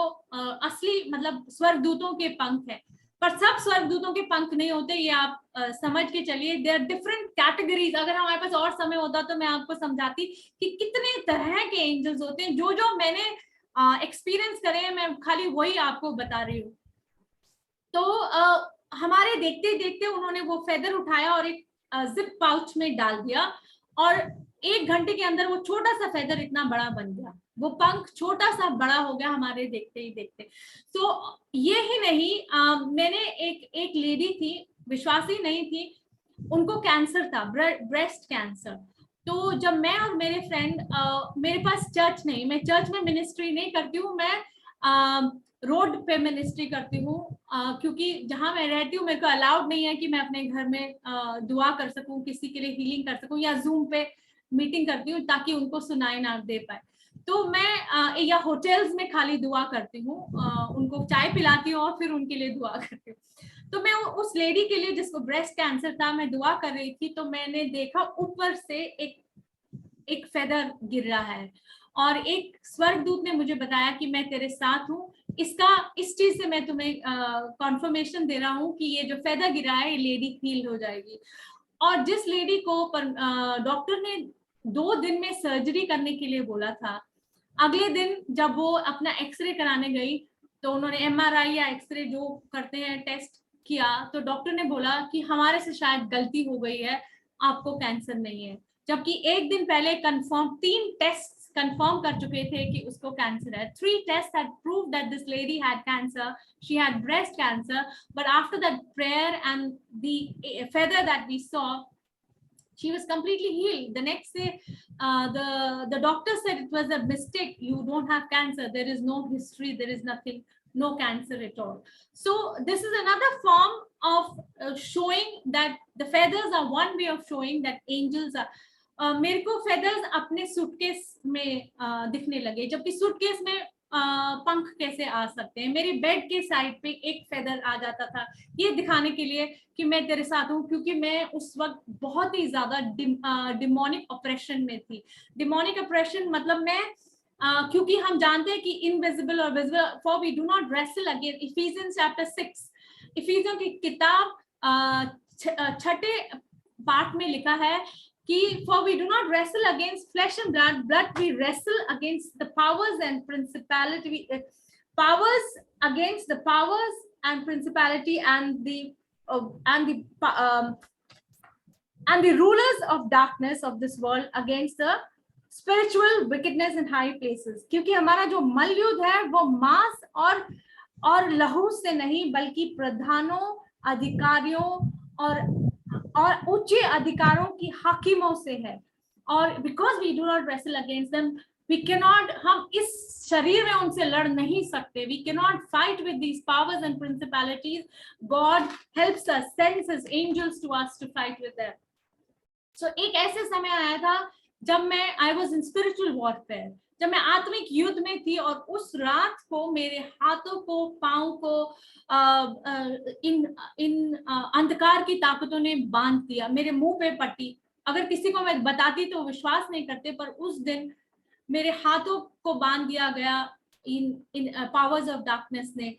असली मतलब स्वर्गदूतों के पंख है। पर सब स्वर्गदूतों के पंख नहीं होते, ये आप समझ के चलिए। There different categories. अगर हमारे पास और समय होता तो मैं आपको समझाती कि कितने तरह के एंजल्स होते हैं। जो मैंने एक्सपीरियंस करे हैं, मैं खाली वही आपको बता रही हूँ। तो हमारे देखते देखते उन्होंने वो फेदर उठाया और एक जिप पाउच में डाल दिया, और 1 घंटे के अंदर वो छोटा सा फेदर इतना बड़ा बन गया, वो पंख छोटा सा बड़ा हो गया हमारे देखते ही देखते। तो ये ही नहीं, मैंने एक लेडी थी, विश्वासी नहीं थी, उनको कैंसर था, ब्रेस्ट कैंसर। तो जब मैं और मेरे फ्रेंड, मेरे पास चर्च नहीं, मैं चर्च में मिनिस्ट्री नहीं करती हूँ, मैं रोड पे मिनिस्ट्री करती हूँ, क्योंकि जहां मैं रहती हूँ मेरे को अलाउड नहीं है कि मैं अपने घर में दुआ कर सकूं, किसी के लिए हीलिंग कर सकूं, या जूम पे मीटिंग करती हूँ ताकि उनको सुनाई ना दे पाए। तो मैं या होटल्स में खाली दुआ करती हूँ, उनको चाय पिलाती हूँ और फिर उनके लिए दुआ करती हूँ। तो मैं उस लेडी के लिए जिसको ब्रेस्ट कैंसर था, मैं दुआ कर रही थी, तो मैंने देखा ऊपर से एक फेदर गिर रहा है, और एक स्वर्गदूत ने मुझे बताया कि मैं तेरे साथ हूँ। इस चीज से मैं तुम्हें कॉन्फर्मेशन दे रहा हूँ कि ये जो फेदर गिरा है ये लेडी हील हो जाएगी। और जिस लेडी को डॉक्टर ने 2 दिन में सर्जरी करने के लिए बोला था, अगले दिन जब वो अपना एक्सरे कराने गई तो उन्होंने MRI या एक्सरे जो करते हैं टेस्ट, किया तो डॉक्टर ने बोला कि हमारे से शायद गलती हो गई है, आपको कैंसर नहीं है, जबकि एक दिन पहले कंफर्म 3 टेस्ट कंफर्म कर चुके थे कि उसको कैंसर है. 3 tests had proved that this lady had cancer. She had breast cancer, but after that prayer and the feather that we saw, she was completely healed. The next day, the doctor said it was a mistake. You don't have cancer. There is no history. There is nothing, no cancer at all. So this is another form of showing that the feathers are one way of showing that angels are. मेरे को फेदर्स अपने सूटकेस में दिखने लगे, जबकि सूटकेस में पंख कैसे आ सकते हैं. मेरी बेड के साइड पे एक फेदर आ जाता था, ये दिखाने के लिए कि मैं तेरे साथ हूँ, क्योंकि मैं उस वक्त बहुत ही ज्यादा डिमोनिक ऑपरेशन में थी. डिमोनिक ऑपरेशन मतलब मैं क्योंकि हम जानते हैं कि इनविजिबल और visible, for we do not wrestle against. Ephesians chapter 6, इफिसियों की किताब 6 पार्ट में लिखा है कि for we do not wrestle against flesh and blood, but we wrestle against the powers and principality, powers against the powers and principality and the rulers of darkness of this world, against the spiritual wickedness in high places. क्योंकि हमारा जो मल युद्ध है वो मांस और लहू से नहीं, बल्कि प्रधानों, अधिकारियों और उच्च अधिकारों की हाकिमों से है. और because we do not wrestle against them, we cannot, हम इस शरीर में उनसे लड़ नहीं सकते. We cannot fight with these powers and principalities. God helps us, sends his angels to us to fight with them. So एक ऐसे समय आया था जब मैं I was in spiritual warfare, जब मैं आत्मिक युद्ध में थी, और उस रात को मेरे हाथों को, पांव को इन अंधकार की ताकतों ने बांध दिया. मेरे मुंह पे पट्टी, अगर किसी को मैं बताती तो विश्वास नहीं करते, पर उस दिन मेरे हाथों को बांध दिया गया इन पावर्स ऑफ डार्कनेस ने.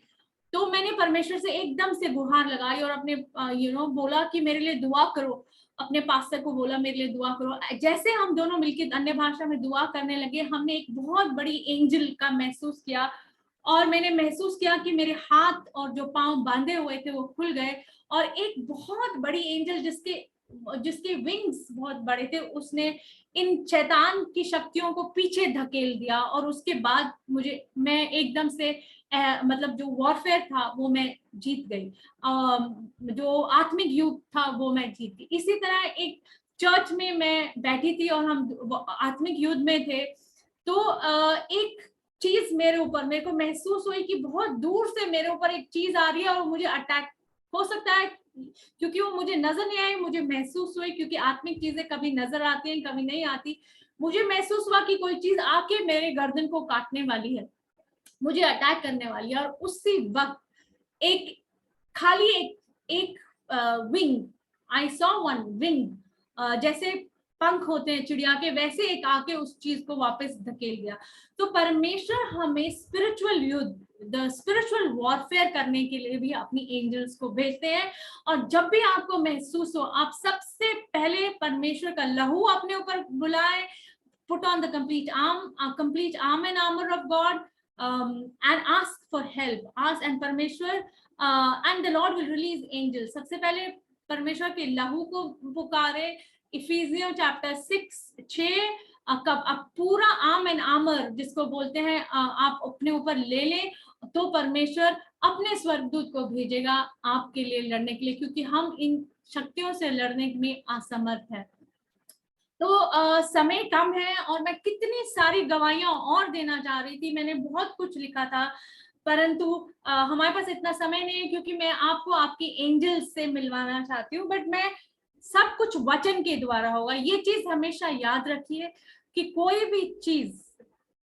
तो मैंने परमेश्वर से एकदम से गुहार लगाई और अपने बोला कि मेरे लिए दुआ करो. अपने पास्टर को बोला मेरे लिए दुआ करो. जैसे हम दोनों मिलकर अन्य भाषा में दुआ करने लगे, हमने एक बहुत बड़ी एंजल का महसूस किया, और मैंने महसूस किया कि मेरे हाथ और जो पांव बांधे हुए थे वो खुल गए, और एक बहुत बड़ी एंजल जिसके विंग्स बहुत बड़े थे, उसने इन शैतान की शक्तियों को पीछे धकेल दिया. और उसके बाद मैं एकदम से मतलब जो वॉरफेयर था वो मैं जीत गई, जो आत्मिक युद्ध था वो मैं जीत गई. इसी तरह एक चर्च में मैं बैठी थी और हम आत्मिक युद्ध में थे, तो एक चीज मेरे को महसूस हुई कि बहुत दूर से मेरे ऊपर एक चीज आ रही है और मुझे अटैक हो सकता है, क्योंकि वो मुझे नजर नहीं आई, मुझे महसूस हुई, क्योंकि आत्मिक चीजें कभी नजर आती हैं कभी नहीं आती. मुझे महसूस हुआ कि कोई चीज आके मेरे गर्दन को काटने वाली है, मुझे अटैक करने वाली है. और उसी वक्त एक खाली एक wing, I saw one wing, जैसे पंख होते हैं चिड़िया के, वैसे एक आके उस चीज को वापस धकेल दिया. तो परमेश्वर हमें स्पिरिचुअल युद्ध, द स्पिरिचुअल वॉरफेयर करने के लिए भी अपनी एंजल्स को भेजते हैं. और जब भी आपको महसूस हो, आप सबसे पहले परमेश्वर का लहू अपने ऊपर बुलाएं. Put on the complete arm and armor of God, and ask for help. Ask and परमेश्वर and the Lord will release angels. सबसे पहले परमेश्वर के लहू को पुकारे. इफिसियों चैप्टर 6 अब पूरा आर्म एंड आर्मर जिसको बोलते हैं आप अपने ऊपर ले लें, तो परमेश्वर अपने स्वर्गदूत को भेजेगा आपके लिए लड़ने के लिए, क्योंकि हम इन शक्तियों से लड़ने में असमर्थ है. तो समय कम है और मैं कितनी सारी गवाहियां और देना चाह रही थी, मैंने बहुत कुछ लिखा था, परंतु हमारे पास इतना समय नहीं है, क्योंकि मैं आपको आपकी एंजल्स से मिलवाना चाहती हूँ. बट मैं सब कुछ वचन के द्वारा होगा. ये चीज हमेशा याद रखिए कि कोई भी चीज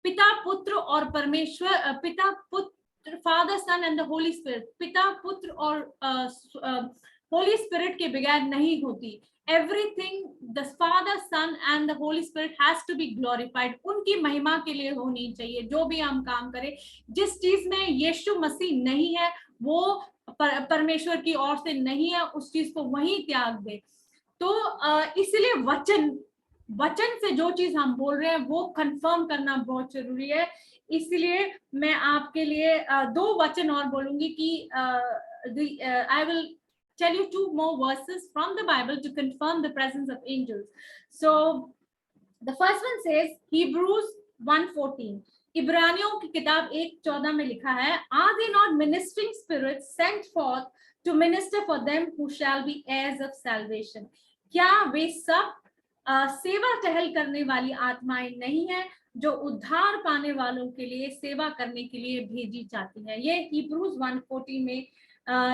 पिता पुत्र और परमेश्वर, पिता पुत्र, father son and the holy spirit, पिता पुत्र और होली स्पिरिट के बगैर नहीं होती. Everything the Father, Son and the Holy Spirit has to be glorified. उनकी महिमा के लिए होनी चाहिए. जो भी हम काम करें, जिस चीज में यीशु मसीह नहीं है वो परमेश्वर की ओर से नहीं है, उस चीज को वहीं त्याग दे. तो इसलिए वचन से जो चीज हम बोल रहे हैं वो कंफर्म करना बहुत जरूरी है. इसलिए मैं आपके लिए 2 वचन और बोलूंगी कि I will tell you 2 more verses from the Bible to confirm the presence of angels. So the first one says Hebrews 1:14. इब्रानियों की किताब 1:14 में लिखा है, Are they not ministering spirits sent forth to minister for them who shall be heirs of salvation? क्या वे सब सेवा टहल करने वाली आत्माएं नहीं है जो उद्धार पाने वालों के लिए सेवा करने के लिए भेजी जाती है? ये Hebrews 1:14 में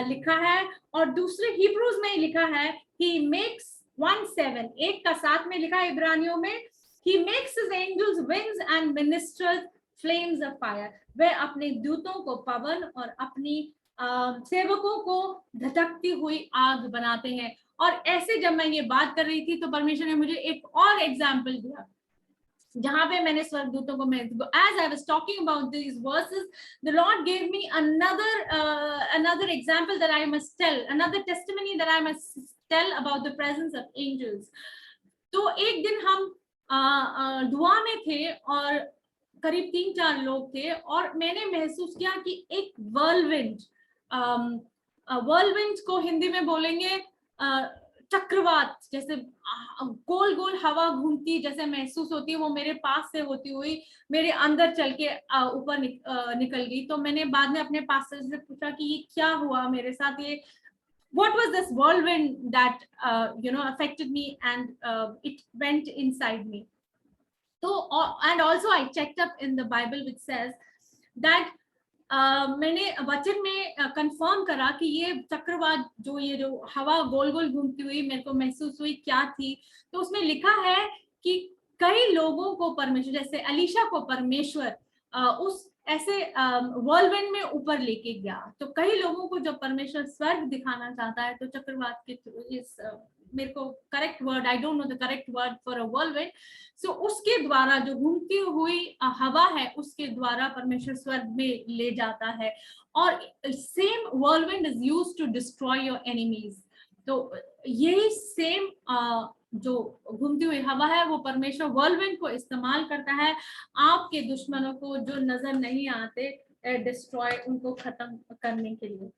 लिखा है. और दूसरे Hebrews में लिखा है He makes 1:7 1:7 में लिखा है इब्रानियों में, He makes his angels winds and ministers flames of fire. वे अपने दूतों को पवन और अपनी सेवकों को धधकती हुई आग बनाते हैं. और ऐसे जब मैं ये बात कर रही थी तो परमेश्वर ने मुझे एक और एग्जाम्पल दिया जहां पे मैंने स्वर्गदूतों को मैं as I was talking about these verses, the Lord gave me another example that I must tell, another testimony that I must tell about the presence of angels. तो एक दिन हम दुआ में थे और करीब 3-4 लोग थे और मैंने महसूस किया कि एक वर्लविंड को हिंदी में बोलेंगे चक्रवात, जैसे गोल गोल हवा घूमती जैसे महसूस होती है, वो मेरे पास से होती हुई मेरे अंदर चल के ऊपर निकल गई. तो मैंने बाद में अपने पास्टर से पूछा कि ये क्या हुआ मेरे साथ, ये what was this whirlwind that affected me and it went inside me. So and also I checked up in the Bible which says that मैंने वचन में कंफर्म करा कि ये चक्रवात जो हवा गोल गोल घूमती हुई मेरे को महसूस हुई क्या थी. तो उसमें लिखा है कि कई लोगों को परमेश्वर, जैसे अलीशा को परमेश्वर उस ऐसे वर्लविंड में ऊपर लेके गया. तो कई लोगों को जब परमेश्वर स्वर्ग दिखाना चाहता है तो चक्रवात के इस मेरे को correct word, I don't know the correct word for a whirlwind, so उसके द्वारा जो घूमती हुई हवा है उसके द्वारा परमेश्वर स्वर्ग में ले जाता है. और same whirlwind is used to destroy your enemies. तो यही सेम जो घूमती हुई हवा है वो परमेश्वर वर्लविंड को इस्तेमाल करता है आपके दुश्मनों को जो नजर नहीं आते, डिस्ट्रॉय, उनको खत्म करने के लिए.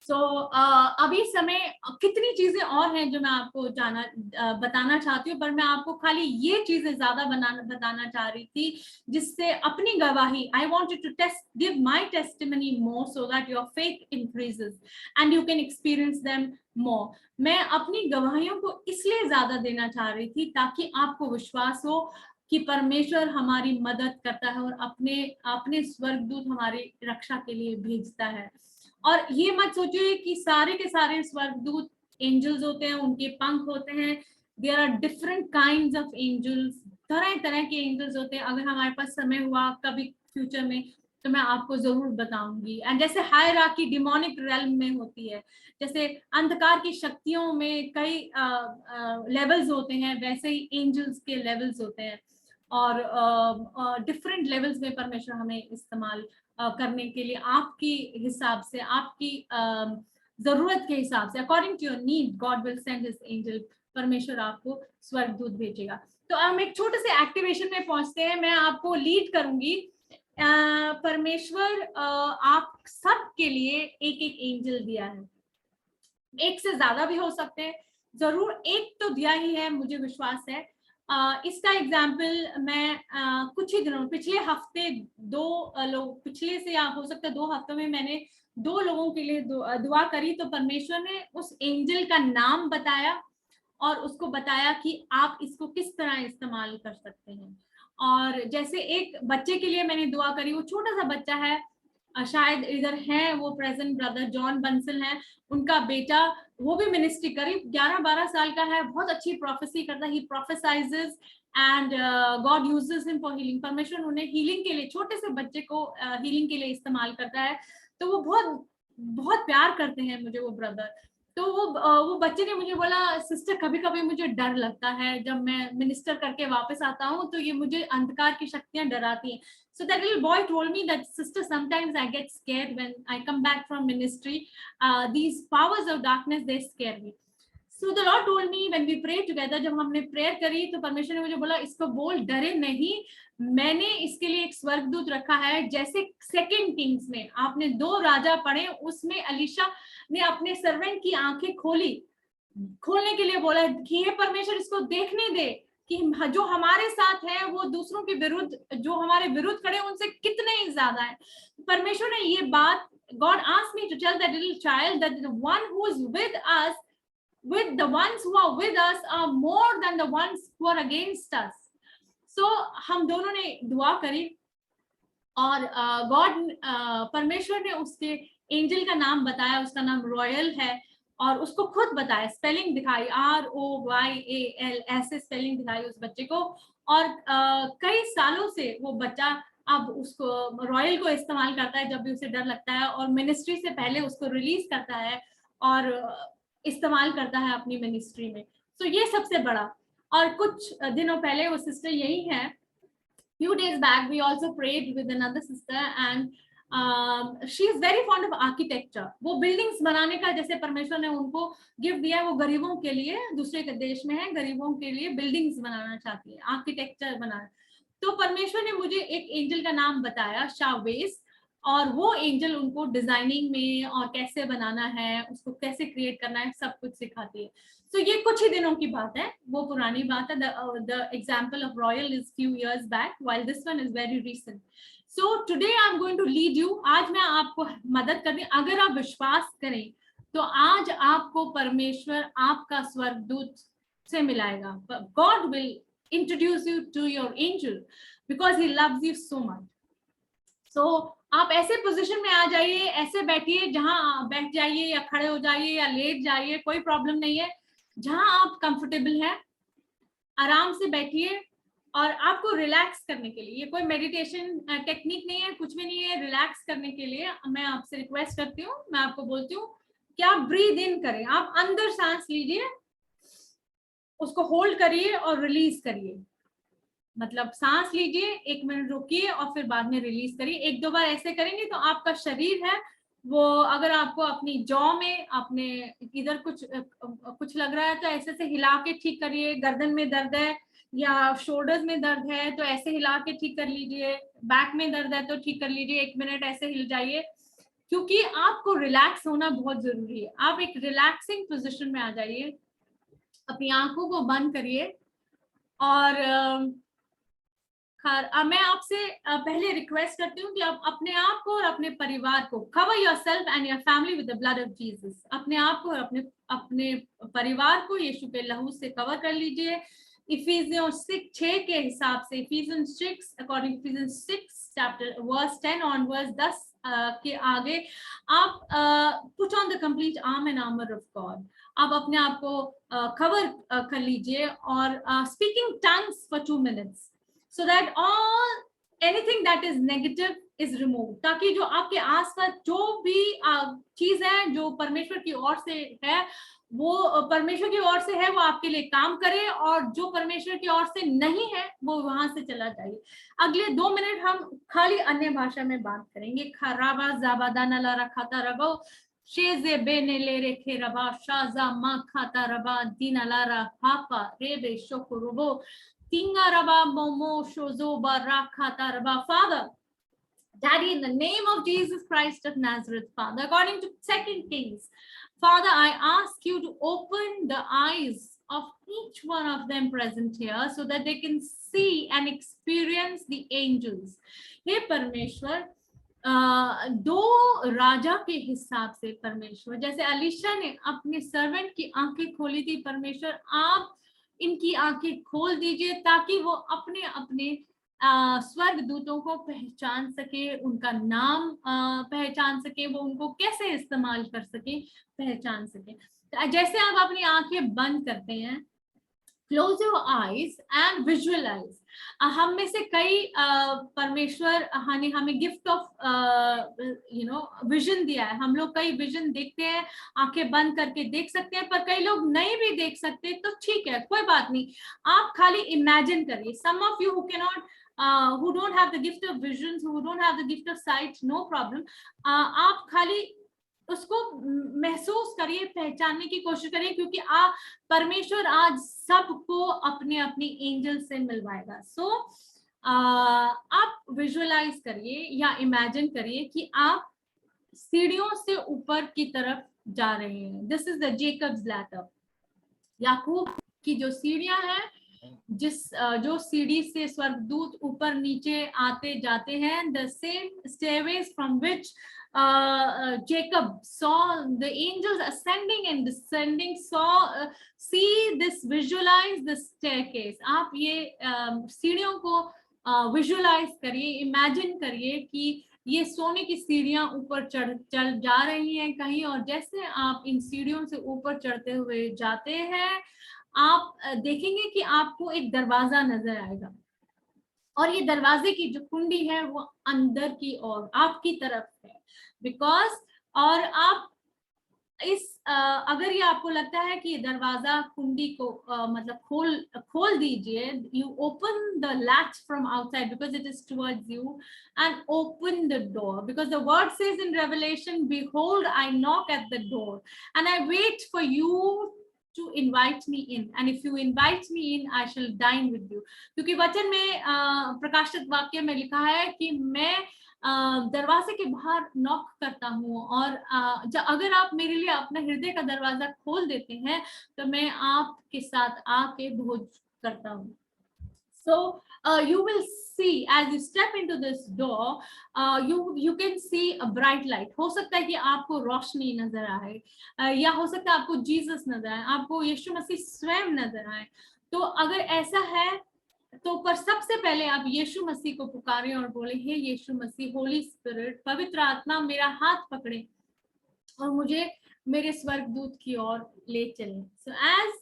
सो अभी समय कितनी चीजें और हैं जो मैं आपको बताना चाहती हूँ, पर मैं आपको खाली ये चीजें ज्यादा बताना चाह रही थी जिससे अपनी गवाही, I wanted to give my testimony more so that your faith increases and you can experience them more. मैं अपनी गवाहियों को इसलिए ज्यादा देना चाह रही थी ताकि आपको विश्वास हो कि परमेश्वर हमारी मदद करता है और अपने स्वर्गदूत हमारी रक्षा के लिए भेजता है. और ये मत सोचिए कि सारे के सारे स्वर्गदूत एंजल्स होते हैं, उनके पंख होते हैं. There are different kinds of angels, तरह तरह के एंजल्स होते हैं. अगर हमारे पास समय हुआ कभी फ्यूचर में तो मैं आपको जरूर बताऊंगी. एंड जैसे हायरार्की डिमोनिक रेल्म में होती है, जैसे अंधकार की शक्तियों में कई लेवल्स होते हैं, वैसे ही एंजल्स के लेवल्स होते हैं. और डिफरेंट लेवल्स में परमेश्वर हमें इस्तेमाल करने के लिए आपकी हिसाब से, आपकी जरूरत के हिसाब से, according to your need, God will send his angel. परमेश्वर आपको स्वर्गदूत भेजेगा. तो हम एक छोटे से एक्टिवेशन में पहुंचते हैं. मैं आपको लीड करूंगी. परमेश्वर आप सब के लिए एक एक एंजल दिया है. एक से ज्यादा भी हो सकते हैं, जरूर एक तो दिया ही है, मुझे विश्वास है. इसका एग्जाम्पल मैं कुछ ही दिनों, पिछले हफ्ते 2 लोग, पिछले से या हो सकता है 2 हफ्तों में मैंने 2 लोगों के लिए दुआ करी. तो परमेश्वर ने उस एंजल का नाम बताया और उसको बताया कि आप इसको किस तरह इस्तेमाल कर सकते हैं. और जैसे एक बच्चे के लिए मैंने दुआ करी, वो छोटा सा बच्चा है, शायद इधर है वो प्रेजेंट, ब्रदर जॉन बंसल है, उनका बेटा, वो भी मिनिस्ट्री करीब 11-12 साल का है, बहुत अच्छी प्रोफेसी करता है. He prophesizes and God uses him for healing. परमेश्वर उन्हें हीलिंग के लिए, छोटे से बच्चे को हीलिंग के लिए इस्तेमाल करता है. तो वो बहुत बहुत प्यार करते हैं मुझे वो ब्रदर. तो वो बच्चे ने मुझे बोला, सिस्टर कभी कभी मुझे डर लगता है, जब मैं मिनिस्टर करके वापस आता हूँ तो ये मुझे अंधकार की शक्तियां डराती हैं. So that little boy told me that, sister, sometimes I get scared when I come back from ministry. These powers of darkness, they scare me. So the Lord told me when we prayed together, जब हमने प्रेयर करी तो परमेश्वर ने मुझे बोला इसको बोल डरे नहीं, मैंने इसके लिए एक स्वर्गदूत रखा है। जैसे सेकंड किंग्स में आपने 2 राजा पढ़े, उसमें अलीशा ने अपने सर्वेंट की आंखें खोलने के लिए बोला कि हे परमेश्वर इसको देखने दे कि जो हमारे साथ है वो दूसरों के विरुद्ध, जो हमारे विरुद्ध खड़े उनसे कितने ही ज्यादा है। परमेश्वर ने ये बात, God asked me to tell that little child that the one who is with us, with the ones who are with us are more than the ones who are against us. So हम दोनों ने दुआ करी और गॉड परमेश्वर ने उसके एंजल का नाम बताया, उसका नाम रॉयल है, और उसको खुद बताया, स्पेलिंग दिखाई, ROYAL ऐसे स्पेलिंग दिखाई उस बच्चे को। और कई सालों से वो बच्चा अब उसको रॉयल को इस्तेमाल करता है जब भी उसे डर लगता है, और मिनिस्ट्री से पहले उसको रिलीज करता है और इस्तेमाल करता है अपनी मिनिस्ट्री में। तो ये सबसे बड़ा। और कुछ दिनों पहले वो सिस्टर यही है, few days back we also prayed with another sister and she is very fond of architecture. वो बिल्डिंग्स बनाने का, जैसे परमेश्वर ने उनको गिफ्ट दिया है, वो गरीबों के लिए, दूसरे के देश में है, गरीबों के लिए बिल्डिंग्स बनाना चाहती है, आर्किटेक्चर बनाना। तो परमेश्वर ने मुझे एक एंजल का नाम बताया, शावेस, और वो एंजल उनको डिजाइनिंग में और कैसे बनाना है, उसको कैसे क्रिएट करना है, सब कुछ सिखाती है। तो ये कुछ ही दिनों की बात है, वो पुरानी बात है। The example of royal is few years back, while this one is very recent. So today I'm going to lead you. आज मैं आपको मदद करनी, अगर आप विश्वास करें तो आज आपको परमेश्वर आपका स्वर्गदूत से मिलाएगा। God will introduce you to your angel because he loves you so much. So आप ऐसे पोजीशन में आ जाइए, ऐसे बैठिए, जहां बैठ जाइए या खड़े हो जाइए या लेट जाइए, कोई प्रॉब्लम नहीं है। जहां आप कंफर्टेबल है आराम से बैठिए, और आपको रिलैक्स करने के लिए, ये कोई मेडिटेशन टेक्निक नहीं है, कुछ भी नहीं है। रिलैक्स करने के लिए मैं आपसे रिक्वेस्ट करती हूँ, मैं आपको बोलती हूँ कि आप ब्रीद इन करें, आप अंदर सांस लीजिए, उसको होल्ड करिए और रिलीज करिए। मतलब सांस लीजिए, 1 मिनट रुकिए और फिर बाद में रिलीज करिए। 1-2 बार ऐसे करेंगे तो आपका शरीर है वो, अगर आपको अपनी जॉ में, अपने इधर कुछ लग रहा है तो ऐसे से हिला के ठीक करिए। गर्दन में दर्द है या शोल्डर्स में दर्द है तो ऐसे हिला के ठीक कर लीजिए। बैक में दर्द है तो ठीक कर लीजिए, 1 मिनट ऐसे हिल जाइए, क्योंकि आपको रिलैक्स होना बहुत जरूरी है। आप एक रिलैक्सिंग पोजिशन में आ जाइए, अपनी आंखों को बंद करिए, और मैं आपसे पहले रिक्वेस्ट करती हूँ कि आप अपने आप को और अपने परिवार को, cover yourself and your family with the blood of Jesus. अपने आप को और अपने परिवार को यीशु के लहू से कवर कर लीजिए। इफिसियंस 6 के हिसाब से, Ephesians 6 according to Ephesians 6 chapter verse 10 on verse 10 के आगे आप put on the complete arm and armour of God. आप अपने आप को कवर कर लीजिए और speaking tongues for 2 minutes so that anything that is negative is removed, ताकि जो आपके आसपास जो भी चीज है जो परमेश्वर की ओर से है, वो परमेश्वर की ओर से है, वो आपके लिए काम करे, और जो परमेश्वर की ओर से नहीं है वो वहां से चला जाए। अगले 2 मिनट हम खाली अन्य भाषा में बात करेंगे। खराबा जाबादा नला रखाता रबो शेजे बेने ले रेखे रबा शाजा मा खाता रबा दीना रा हापा रेबे शोकुरुबो tinga raba momo shozo barakata raba। Father, Daddy, in the name of Jesus Christ of Nazareth, Father, according to 2 Kings, Father, I ask you to open the eyes of each one of them present here so that they can see and experience the angels. हे परमेश्वर, 2 राजा के हिसाब से परमेश्वर, जैसे अलीशा ने अपने सर्वेंट की आंखें खोली थी, परमेश्वर आप इनकी आंखें खोल दीजिए ताकि वो अपने अपने स्वर्ग दूतों को पहचान सके, उनका नाम पहचान सके, वो उनको कैसे इस्तेमाल कर सके, पहचान सके। जैसे आप अपनी आंखें बंद करते हैं, close your eyes and visualise. हम में से कई परमेश्वर ने हमें गिफ्ट ऑफ विजन दिया है। हम लोग कई विजन देखते हैं, आंखें बंद करके देख सकते हैं, पर कई लोग नहीं भी देख सकते, तो ठीक है, कोई बात नहीं, आप खाली इमेजिन करिए। Some of you who can not who don't have the gift of visions, who don't have the gift of sight, no problem, आप खाली उसको महसूस करिए, पहचानने की कोशिश करिए, क्योंकि परमेश्वर आज सबको अपने अपनी एंजल से मिलवाएगा। सो आप विजुअलाइज करिए या इमेजिन करिए कि आप सीढ़ियों से ऊपर की तरफ जा रहे हैं। This is the Jacob's ladder, याकूब की जो सीढ़ियां हैं, जो सीढ़ी से स्वर्गदूत ऊपर नीचे आते जाते हैं, the same stairways from which Jacob saw the angels ascending and descending, see this, visualize the staircase. आप ये सीढ़ियों को विजुअलाइज करिए, इमेजिन करिए कि ये सोने की सीढ़ियां ऊपर चल जा रही हैं कहीं, और जैसे आप इन सीढ़ियों से ऊपर चढ़ते हुए जाते हैं, आप देखेंगे कि आपको एक दरवाजा नजर आएगा, और ये दरवाजे की जो कुंडी है वो अंदर की ओर आपकी तरफ है। बिकॉज और आप अगर ये आपको लगता है कि दरवाजा कुंडी को मतलब खोल दीजिए, you open the latch from outside because it is towards you, and open the door, because the word says in revelation, behold I knock at the door and I wait for you to invite me in, and if you invite me in I shall dine with you. क्योंकि वचन में प्रकाशित वाक्य में लिखा है कि मैं दरवाजे के बाहर नॉक करता हूँ, और अगर आप मेरे लिए अपना हृदय का दरवाजा खोल देते हैं तो मैं आपके साथ आके भोज करता हूँ। So you will see as you step into this door, you can see a bright light. हो सकता है कि आपको रोशनी नजर आए, या हो सकता है आपको जीसस नजर आए, आपको यीशु मसीह स्वयं नजर आए। तो अगर ऐसा है तो पर सबसे पहले आप यीशु मसीह को पुकारें और बोले, हे यीशु मसीह, होली स्पिरिट, पवित्र आत्मा, मेरा हाथ पकड़े और मुझे मेरे स्वर्गदूत की ओर ले चले। So as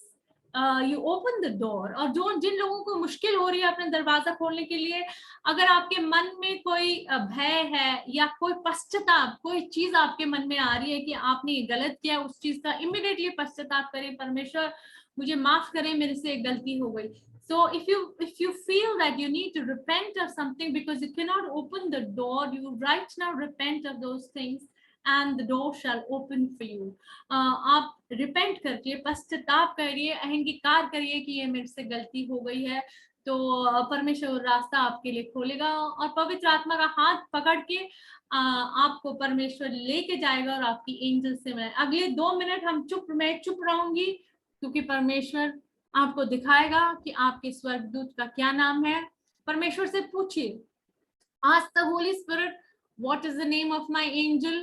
you open the door, और जिन लोगों को मुश्किल हो रही है अपने दरवाजा खोलने के लिए, अगर आपके मन में कोई भय है या कोई पश्चाताप, कोई चीज आपके मन में आ रही है कि आपने ये गलत किया, उस चीज का इमीडिएटली पश्चाताप करें, परमेश्वर मुझे माफ करें, मेरे से एक गलती हो गई। So if you feel that you need to repent of something because you cannot open the door, you right now repent of those things and the door shall open for you. आप रिपेंट करिए, पश्चाताप करिए, अहंकार करिए कि ये मेरे से गलती हो गई है, तो परमेश्वर रास्ता आपके लिए खोलेगा और पवित्र आत्मा का हाथ पकड़ के आपको परमेश्वर लेके जाएगा और आपकी एंजल से मिले। अगले 2 मिनट मैं चुप रहूंगी, क्योंकि परमेश्वर आपको दिखाएगा कि आपके स्वर्गदूत का क्या नाम है। परमेश्वर से पूछिए, ask the holy spirit, what is the name of my angel.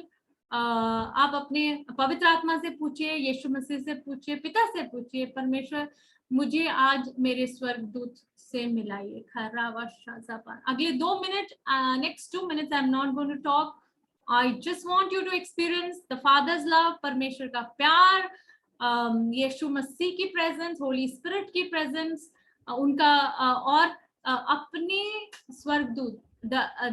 आप अपने पवित्र आत्मा से पूछिए, यीशु मसीह से पूछिए, पिता से पूछिए, परमेश्वर मुझे आज मेरे स्वर्गदूत से मिलाइए। अगले 2 minute, next 2 minutes I am not going to talk. I just want you to experience the father's love, परमेश्वर का प्यार, यीशु मसीह की प्रेजेंस, होली स्पिरिट की प्रेजेंस, उनका और अपने स्वर्गदूत,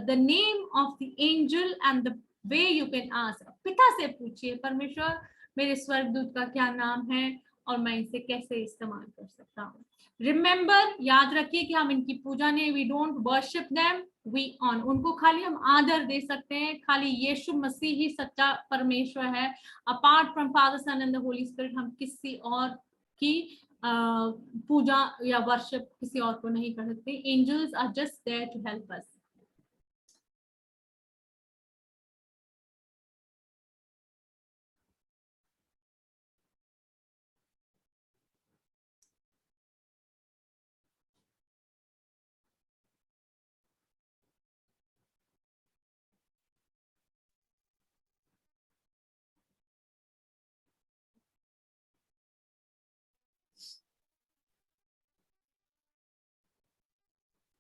the name of the angel and the way you can ask. पिता से पूछिए, परमेश्वर मेरे स्वर्गदूत का क्या नाम है और मैं इसे कैसे इस्तेमाल कर सकता हूँ। रिमेंबर, याद रखिए कि हम इनकी पूजा नहीं, we don't worship them, we on, उनको खाली हम आदर दे सकते हैं, खाली यीशु मसीह ही सच्चा परमेश्वर है। Apart from father, son and the holy spirit हम किसी और की पूजा या वर्शिप किसी और को नहीं कर सकते। Angels are just there to help us.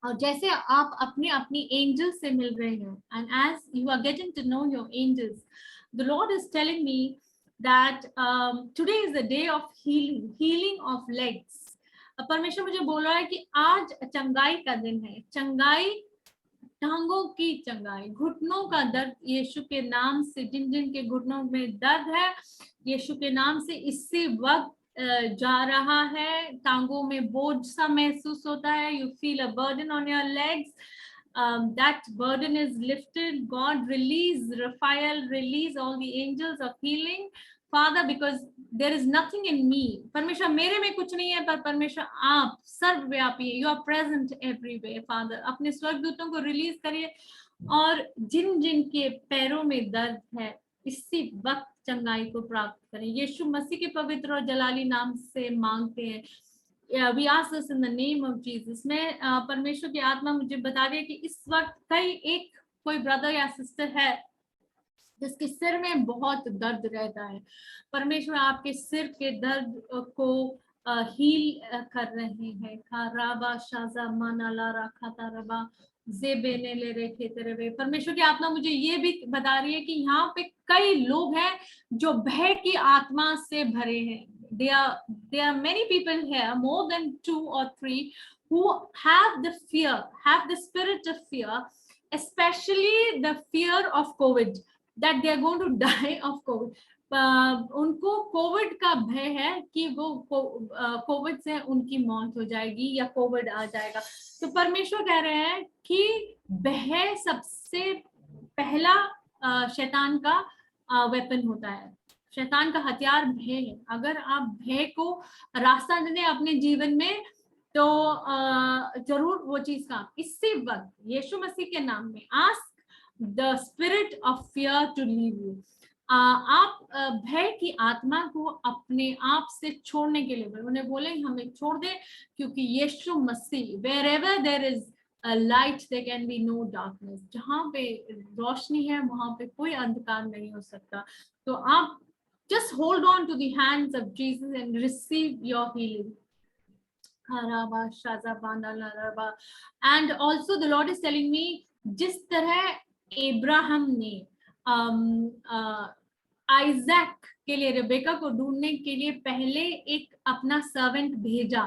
और जैसे आप अपने अपनी एंजल से मिल रहे हैं, and as you are getting to know your angels, the Lord is telling me that today is the day of healing of legs. परमेश्वर मुझे बोल रहा है कि आज चंगाई का दिन है, चंगाई, टांगों की चंगाई, घुटनों का दर्द यीशु के नाम से, जिन जिन के घुटनों में दर्द है यीशु के नाम से इसी वक्त जा रहा है। टांगों में बोझ सा महसूस होता है, you feel a burden on your legs, that burden is lifted. God, release Raphael, release all the angels of healing, Father, because there is nothing in me. परमेश्वर मेरे में कुछ नहीं है, पर परमेश्वर आप सर्वव्यापी है. You are present everywhere, Father. अपने स्वर्गदूतों को रिलीज करिए, और जिन जिन के पैरों में दर्द है इसी वक्त चंगाई को प्राप्त करें. यीशु मसीह के पवित्र और जलाली नाम से मांगते हैं. We ask this in the name of Jesus. मैं परमेश्वर की आत्मा मुझे बता रही है कि इस वक्त कोई ब्रदर या सिस्टर है जिसके सिर में बहुत दर्द रहता है. परमेश्वर आपके सिर के दर्द को हील कर रहे हैं. खाराबा शाजा मानाला राखाता रबा जेबेने ले रेखे तेरे. परमेश्वर की आत्मा मुझे ये भी बता रही है कि यहाँ पे कई लोग हैं जो भय की आत्मा से भरे हैं. There are many people here, more than 2 or 3, who have the spirit of fear, especially the fear of COVID, that they are going to die of COVID. उनको कोविड का भय है कि वो कोविड से उनकी मौत हो जाएगी या कोविड आ जाएगा. तो परमेश्वर कह रहे हैं कि भय सबसे पहला शैतान का वेपन होता है. शैतान का हथियार भय है. अगर आप भय को रास्ता दे दें अपने जीवन में तो जरूर वो चीज का. इसी वक्त यीशु मसीह के नाम में ask the spirit of fear to leave you. आप भय की आत्मा को अपने आप से छोड़ने के लिए उन्हें बोले हमें छोड़ दे, क्योंकि यीशु मसीह wherever there is a light there can be no darkness. जहां पे रोशनी है वहां पे कोई अंधकार नहीं हो सकता. तो आप just hold on to the hands of Jesus and receive your healing. And also the Lord is telling me, जिस तरह इब्राहिम ने आइजैक के लिए रेबेका को ढूंढने के लिए पहले एक अपना सर्वेंट भेजा.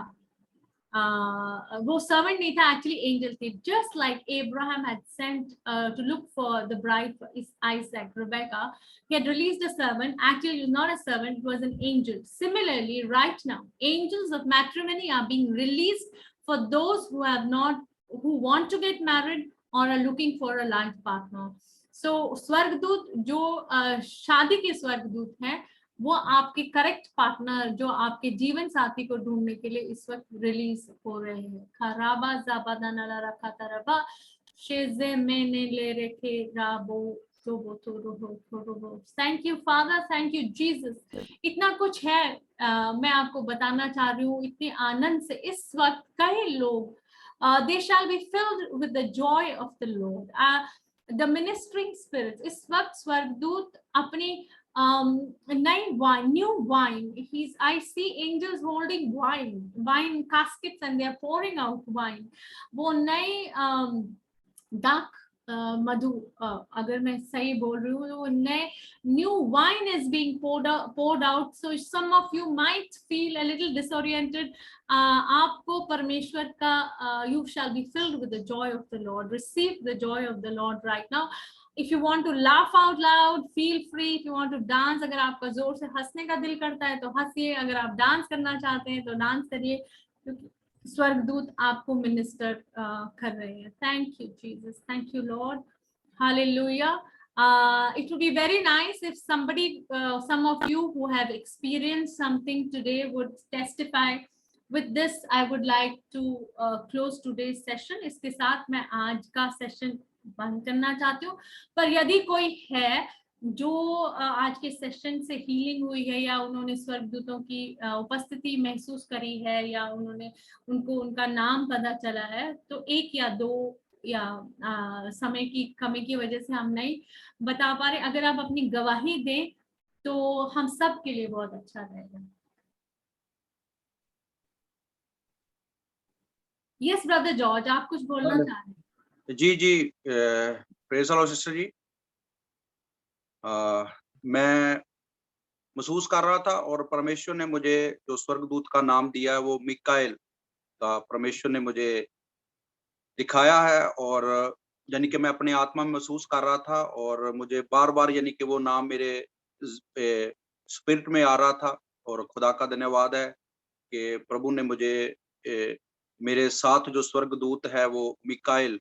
वो सर्वेंट नहीं था, एक्चुअली एंजल थे. Just like Abraham had sent to look for the bride for Isaac, Rebecca, he had released a servant. Actually, it was not a servant, it was an angel. Similarly, right now, angels of matrimony are being released for those who want to get married or are looking for a life partner. So, स्वर्गदूत जो शादी के स्वर्गदूत हैं, वो आपके करेक्ट पार्टनर, जो आपके जीवन साथी को ढूंढने के लिए इस वक्त रिलीज हो रहे हैं. खराबा जाबादा नला रखा तरबा शेजे मैंने ले रखे राबो तो वो तो रोहो. Thank you Father, thank you Jesus. इतना कुछ है मैं आपको बताना चाह रही हूँ इतने आनंद से. इस वक्त कई लोग they shall be filled with the joy of the Lord. The ministering spirits, इस वक्त स्वर्गदूत अपनी new wine. I see angels holding wine caskets and they are pouring out wine. वो नई dark मधु, अगर मैं सही बोल रही हूँ, new wine is being poured out. So some of you might feel a little disoriented. आपको परमेश्वर का you shall be filled with the joy of the Lord. Receive the joy of the Lord right now. If you want to laugh out loud, feel free. If you want to dance, अगर आपका जोर से हंसने का दिल करता है तो हंसिए. अगर आप डांस करना चाहते हैं तो डांस करिए, क्योंकि स्वर्गदूत आपको मिनिस्टर कर रहे हैं. Thank you, Jesus. Thank you, Lord. Hallelujah. It would be very nice if somebody, some of you who have experienced something today would testify. With this, I would like to close today's session. इसके साथ मैं आज का सेशन बंद करना चाहती हूँ. पर यदि कोई है जो आज के सेशन से हीलिंग हुई है, या उन्होंने स्वर्गदूतों की उपस्थिति महसूस करी है, या उनको उनका नाम पता चला है, तो 1 या 2 या समय की कमी की वजह से हम नहीं बता पा रहे, अगर आप अपनी गवाही दें तो हम सब के लिए बहुत अच्छा रहेगा. यस ब्रदर जॉर्ज, आप कुछ बोलना चाह रहे हैं? जी प्रेज़ द लॉर्ड सिस्टर जी. मैं महसूस कर रहा था और परमेश्वर ने मुझे जो स्वर्गदूत का नाम दिया है वो मिकाएल का परमेश्वर ने मुझे दिखाया है, और यानी कि मैं अपने आत्मा में महसूस कर रहा था और मुझे बार-बार यानी कि वो नाम मेरे स्पिरिट में आ रहा था. और खुदा का धन्यवाद है कि प्रभु ने मुझे मेरे साथ जो स्वर्गदूत है वो मिकाएल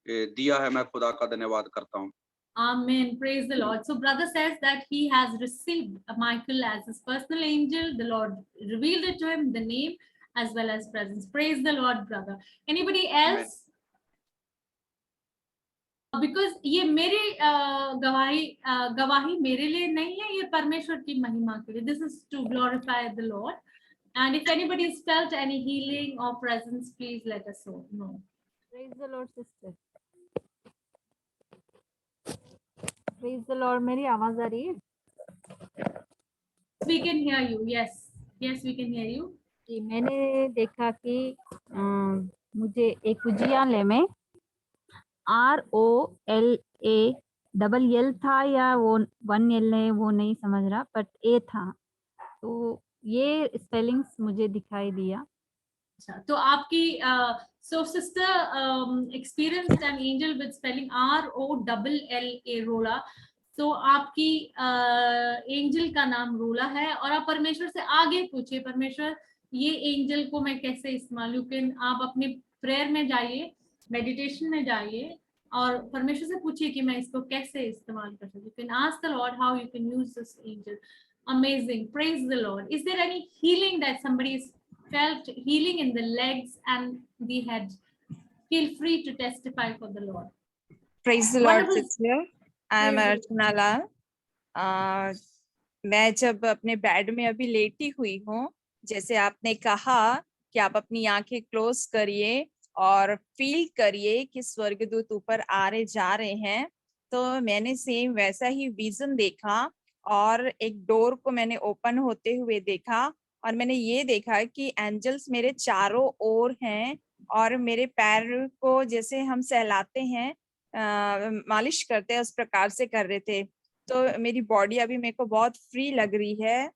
दिया है, मैं खुदा का धन्यवाद करता हूँ। Amen. Praise the Lord. So brother says that he has received Michael as his personal angel. The Lord revealed it to him, the name as well as presence. Praise the Lord, brother. Anybody else? Because ये मेरी गवाही मेरे लिए नहीं है, ये परमेश्वर की महिमा के लिए. This is to glorify the Lord. And if anybody has felt any healing or presence, please let us know. Praise the Lord, sister. Praise the Lord. मेरी आवाज आ रही है? We can hear you. Yes, we can hear you. जी, मैंने देखा कि मुझे एक उजियाले में ROLA था या वो 1L है, वो नहीं समझ रहा, बट A था, तो ये स्पेलिंग्स मुझे दिखाई दिया. अच्छा, तो आपकी so sister experienced an angel with spelling ROLLA रोला. तो आपकी एंजल का नाम रोला है और आप परमेश्वर से आगे पूछिए, परमेश्वर ये एंजल को मैं कैसे इस्तेमाल, यू कैन, आप अपने प्रेयर में जाइए, मेडिटेशन में जाइए और परमेश्वर से पूछिए कि मैं इसको कैसे इस्तेमाल कर सकती हूँ. You can ask the Lord how you can use this angel. Amazing. Praise the Lord. Is there any healing that somebody is felt healing in the legs and the head? Feel free to testify for the Lord. Praise the Lord, Wonderful. sister. I am Praise the Archana Lal. मैं जब अपने बेड में अभी लेटी हुई हूँ, जैसे आपने कहा कि आप अपनी आंखें क्लोज करिए और फील करिए कि स्वर्गदूत ऊपर आ रहे जा रहे हैं, तो मैंने सेम वैसा ही विजन देखा और एक डोर को मैंने ओपन होते हुए देखा और मैंने ये देखा कि एंजल्स मेरे चारों ओर हैं और मेरे पैर को जैसे हम सहलाते हैं, मालिश करते हैं, उस प्रकार से कर रहे थे. तो मेरी बॉडी अभी मेरे को बहुत फ्री लग रही है.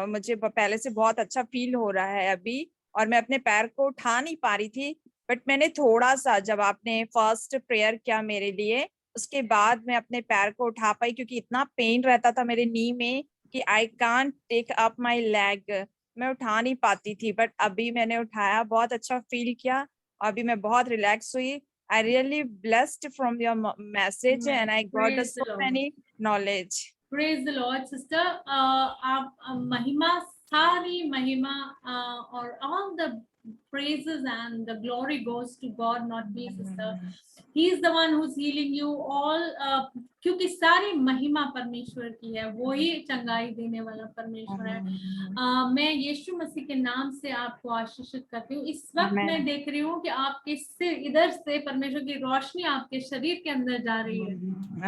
मुझे पहले से बहुत अच्छा फील हो रहा है अभी और मैं अपने पैर को उठा नहीं पा रही थी, बट मैंने थोड़ा सा, जब आपने फर्स्ट प्रेयर किया मेरे लिए, उसके बाद मैं अपने पैर को उठा पाई, क्योंकि इतना पेन रहता था मेरे नी में कि I can't take up my leg, मैं उठा नहीं पाती थी. बट अभी मैंने उठाया, बहुत अच्छा फील किया, अभी मैं बहुत रिलैक्स हुई. I really blessed from your message and I got Praise so the Lord. many knowledge. Praise the Lord, sister. आप महिमा, सारी महिमा और all the praises and the glory goes to God, not me, sister. He is the one who's healing you all. क्योंकि सारी महिमा परमेश्वर की है, वो ही चंगाई देने वाला परमेश्वर है. मैं यीशु मसीह के नाम से आपको आशीषित करती हूँ. इस वक्त मैं देख रही हूँ कि आपके सिर, इधर से परमेश्वर की रोशनी आपके शरीर के अंदर जा रही है.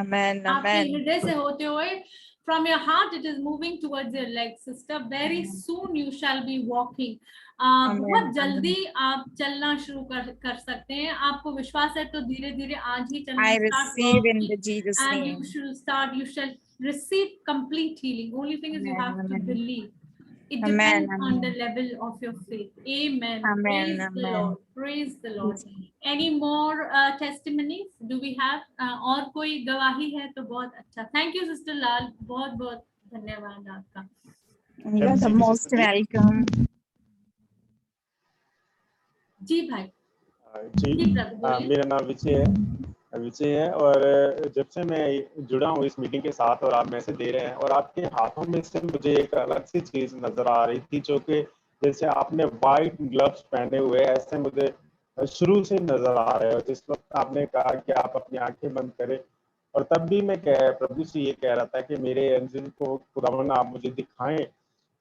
Amen. आपके Amen. हृदय से होते हुए, from your heart it is moving towards your legs, sister. Very soon you shall be walking. बहुत जल्दी आप चलना शुरू कर सकते हैं. आपको विश्वास है तो धीरे धीरे आज ही चलना I start receive in the Jesus and name. you shall receive complete healing. Only thing is you have to Amen. believe. It Amen. depends on the level of your faith. Amen. Amen. Praise the Amen. Lord. Praise the Lord. Any more testimonies do we have? और कोई गवाही है तो बहुत अच्छा. Thank you, Sister Lal. बहुत बहुत धन्यवाद आपका. You are the most welcome. जी भाई. जी, मेरा नाम विजय है और जब से मैं जुड़ा हूँ इस मीटिंग के साथ और आप मैसेज दे रहे हैं और आपके हाथों में से मुझे एक अलग सी चीज नजर आ रही थी, जो कि जैसे आपने वाइट ग्लव्स पहने हुए ऐसे मुझे शुरू से नजर आ रहे हो. जिस वक्त आपने कहा कि आप अपनी आंखें बंद करें, और तब भी मैं प्रभु से ये कह रहा था कि मेरे एंजल को खुदावन आप मुझे दिखाएं,